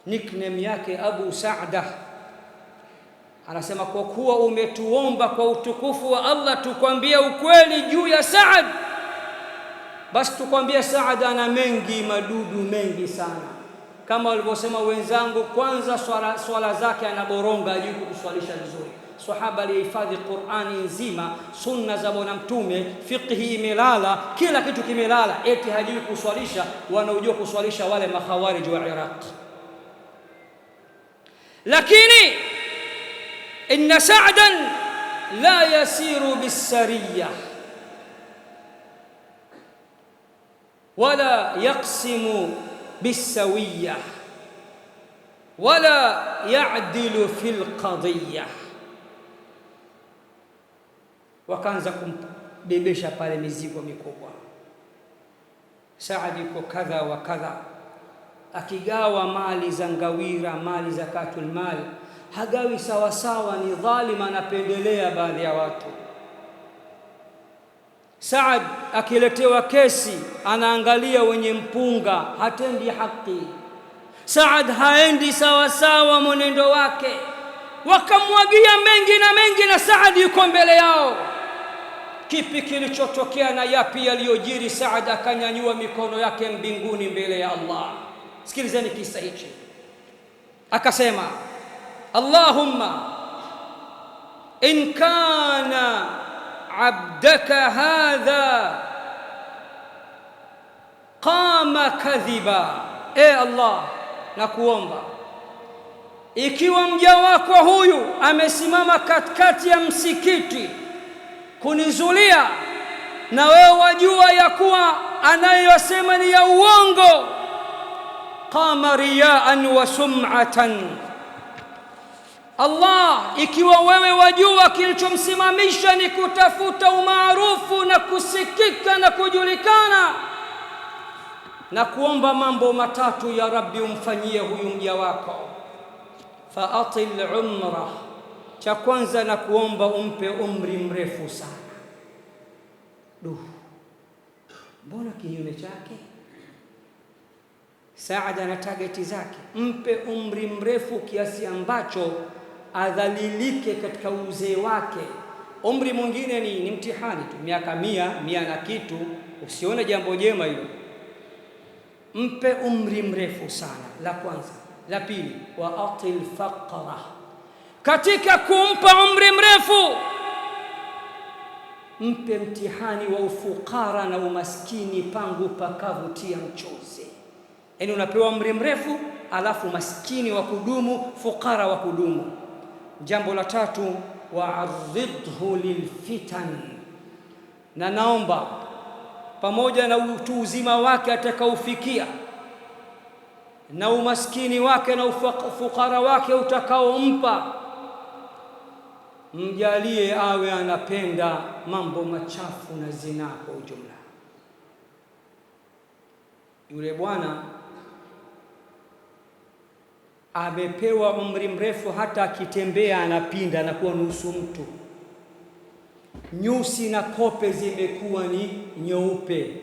nickname yake Abu Saada, anasema kwa kuwa umetuomba kwa utukufu wa Allah tukwambie ukweli juu ya Saad, basi tukwambie Saad ana mengi, madudu mengi sana. Kama walivyosema wenzangu, kwanza swala zake anaboronga, hajui kuswalisha vizuri. Sahaba alihifadhi Qur'ani nzima, sunna za bwana mtume, fiqhi imelala, kila kitu kimelala, eti hajui kuswalisha. Wanaojua kuswalisha wale makhawarij wa Iraq. Lakini inna Sa'dan la yasiru bisariya wala yaqsimu bisawiya wala ya'dilu fil qadiyya. Wakaanza kumbebesha pale mizigo mikubwa. Saad yuko kadha wa kadha, akigawa mali za ngawira, mali zakatul mal, hagawi sawa sawa, ni dhalima, anapendelea baadhi ya watu. Saad akiletewa kesi anaangalia wenye mpunga, hatendi haki. Saad haendi sawa sawa mwenendo wake. Wakamwagia mengi na mengi, na Saad yuko mbele yao. Kipi kilichotokea na yapi yaliyojiri? Saad akanyanyua mikono yake mbinguni mbele ya Allah. Sikilizeni kisa hichi. Akasema, Allahumma in kana abdaka hadha qama kadhiba, Allah, nakuomba ikiwa mja wako huyu amesimama katikati ya msikiti kunizulia, na wewe wajua ya kuwa anayosema ni ya uongo, qama riyaan wa sum'atan, Allah, ikiwa wewe wajua kilichomsimamisha ni kutafuta umaarufu na kusikika na kujulikana, na kuomba mambo matatu ya Rabbi umfanyie huyu mja wako. Faatil umra, cha kwanza na kuomba umpe umri mrefu sana. Mbona kinyume chake? Saad ana targeti zake, mpe umri mrefu kiasi ambacho adhalilike katika uzee wake. Umri mwingine ni mtihani tu, miaka 100 na kitu, usione jambo jema hilo. Mpe umri mrefu sana, la kwanza. La pili, wa atil faqra, katika kumpa umri mrefu mpe mtihani wa ufukara na umaskini, pangu pakavutia mchozi. Yaani unapewa umri mrefu alafu maskini wa kudumu, fukara wa kudumu. Jambo la tatu, wa'arridhu lilfitan, na naomba pamoja na utu uzima wake atakaofikia na umaskini wake na ufukara wake utakaompa, mjalie awe anapenda mambo machafu na zinaa kwa ujumla. Yule bwana amepewa umri mrefu, hata akitembea anapinda, anakuwa nusu mtu. Nyusi na kope zimekuwa ni nyeupe.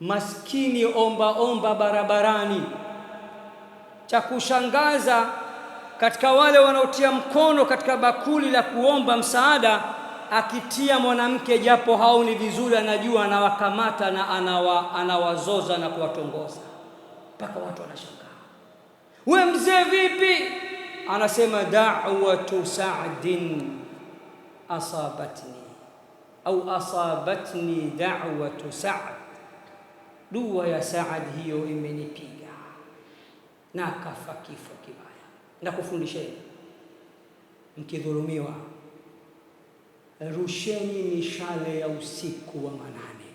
Maskini omba barabarani. Cha kushangaza, katika wale wanaotia mkono katika bakuli la kuomba msaada, akitia mwanamke japo haoni vizuri, anajua anawakamata na anawazoza na kuwatongoza, mpaka watu wanashangaa, we mzee vipi? Anasema, da'watu Sa'din asabatni au asabatni da'watu Sa'd, dua ya Saad hiyo imenipiga na kafa kifo kibaya. Na kufundisheni, mkidhulumiwa rusheni mishale ya usiku wa manane.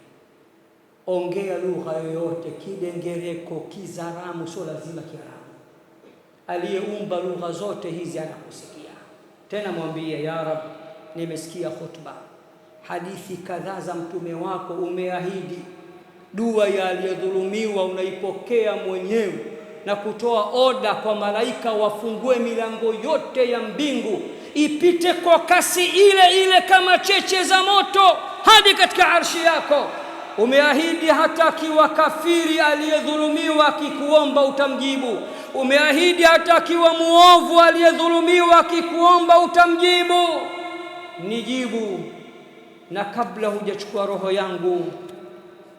Ongea lugha yoyote, kidengereko, kizaramu, sio lazima Kiarabu. Aliyeumba lugha zote hizi anakusikia. Tena mwambie, ya Rab, nimesikia khutba, hadithi kadhaa za mtume wako, umeahidi dua ya aliyedhulumiwa unaipokea mwenyewe na kutoa oda kwa malaika wafungue milango yote ya mbingu, ipite kwa kasi ile ile kama cheche za moto hadi katika arshi yako. Umeahidi hata akiwa kafiri aliyedhulumiwa akikuomba utamjibu. Umeahidi hata akiwa muovu aliyedhulumiwa akikuomba utamjibu. Nijibu, na kabla hujachukua roho yangu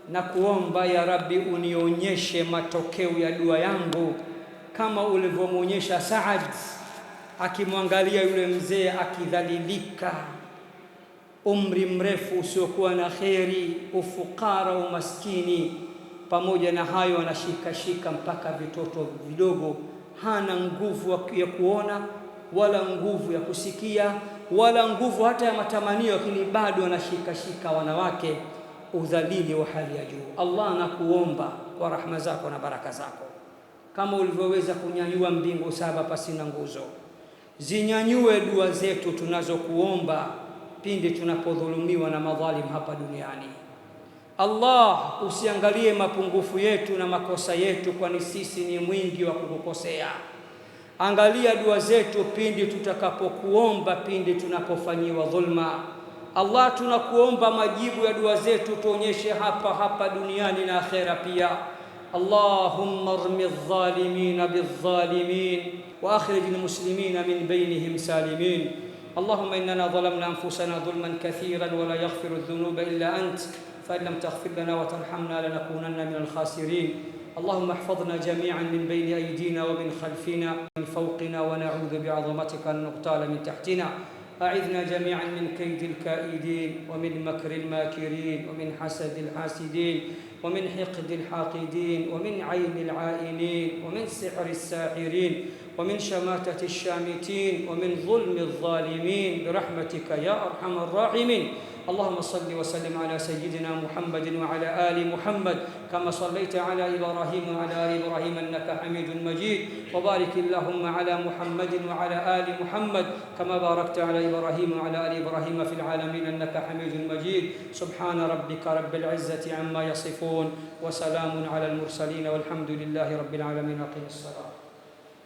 na kuomba, ya Rabbi, unionyeshe matokeo ya dua yangu kama ulivyomwonyesha Saad akimwangalia yule mzee akidhalilika, umri mrefu usiokuwa na kheri, ufukara, umaskini. Pamoja na hayo anashika mpaka vitoto vidogo, hana nguvu ya kuona wala nguvu ya kusikia wala nguvu hata ya matamanio, lakini bado anashika wanawake, udhalili wa hali ya juu. Allah nakuomba kwa rahma zako na baraka zako, kama ulivyoweza kunyanyua mbingu 7 pasina nguzo, zinyanyue dua zetu tunazokuomba pindi tunapodhulumiwa na madhalim hapa duniani. Allah, usiangalie mapungufu yetu na makosa yetu, kwani sisi ni mwingi wa kukukosea. Angalia dua zetu pindi tutakapokuomba, pindi tunapofanyiwa dhulma. Allah, tunakuomba majibu ya dua zetu tuonyeshe hapa duniani na akhera pia. Allahumma armi adh-dhalimina bidh-dhalimin wa akhrij al-muslimina min bainihim salimin. Allahumma innana dhalamna anfusana dhulman kathiran wa la yaghfiru adh-dhunuba illa ant, fa in lam taghfir lana wa tarhamna lanakunanna min al-khasirin. اللهم احفظنا جميعا من بين أيدينا ومن خلفنا من فوقنا، ونعوذ بعظمتك أن نغتال من تحتنا. أعذنا جميعا من كيد الكائدين ومن مكر الماكرين ومن حسد الحاسدين ومن حقد الحاقدين ومن عين العائنين ومن سحر الساحرين ومن شماتة الشامتين ومن ظلم الظالمين برحمتك يا أرحم الراحمين. اللهم صل وسلم على سيدنا محمد وعلى آل محمد كما صليت على إبراهيم وعلى آل إبراهيم إنك حميد مجيد، وبارك اللهم على محمد وعلى آل محمد كما باركت على إبراهيم وعلى آل إبراهيم في العالمين إنك حميد مجيد. سبحان ربك رب العزة عما يصفون وسلام على المرسلين والحمد لله رب العالمين. أقم الصلاة.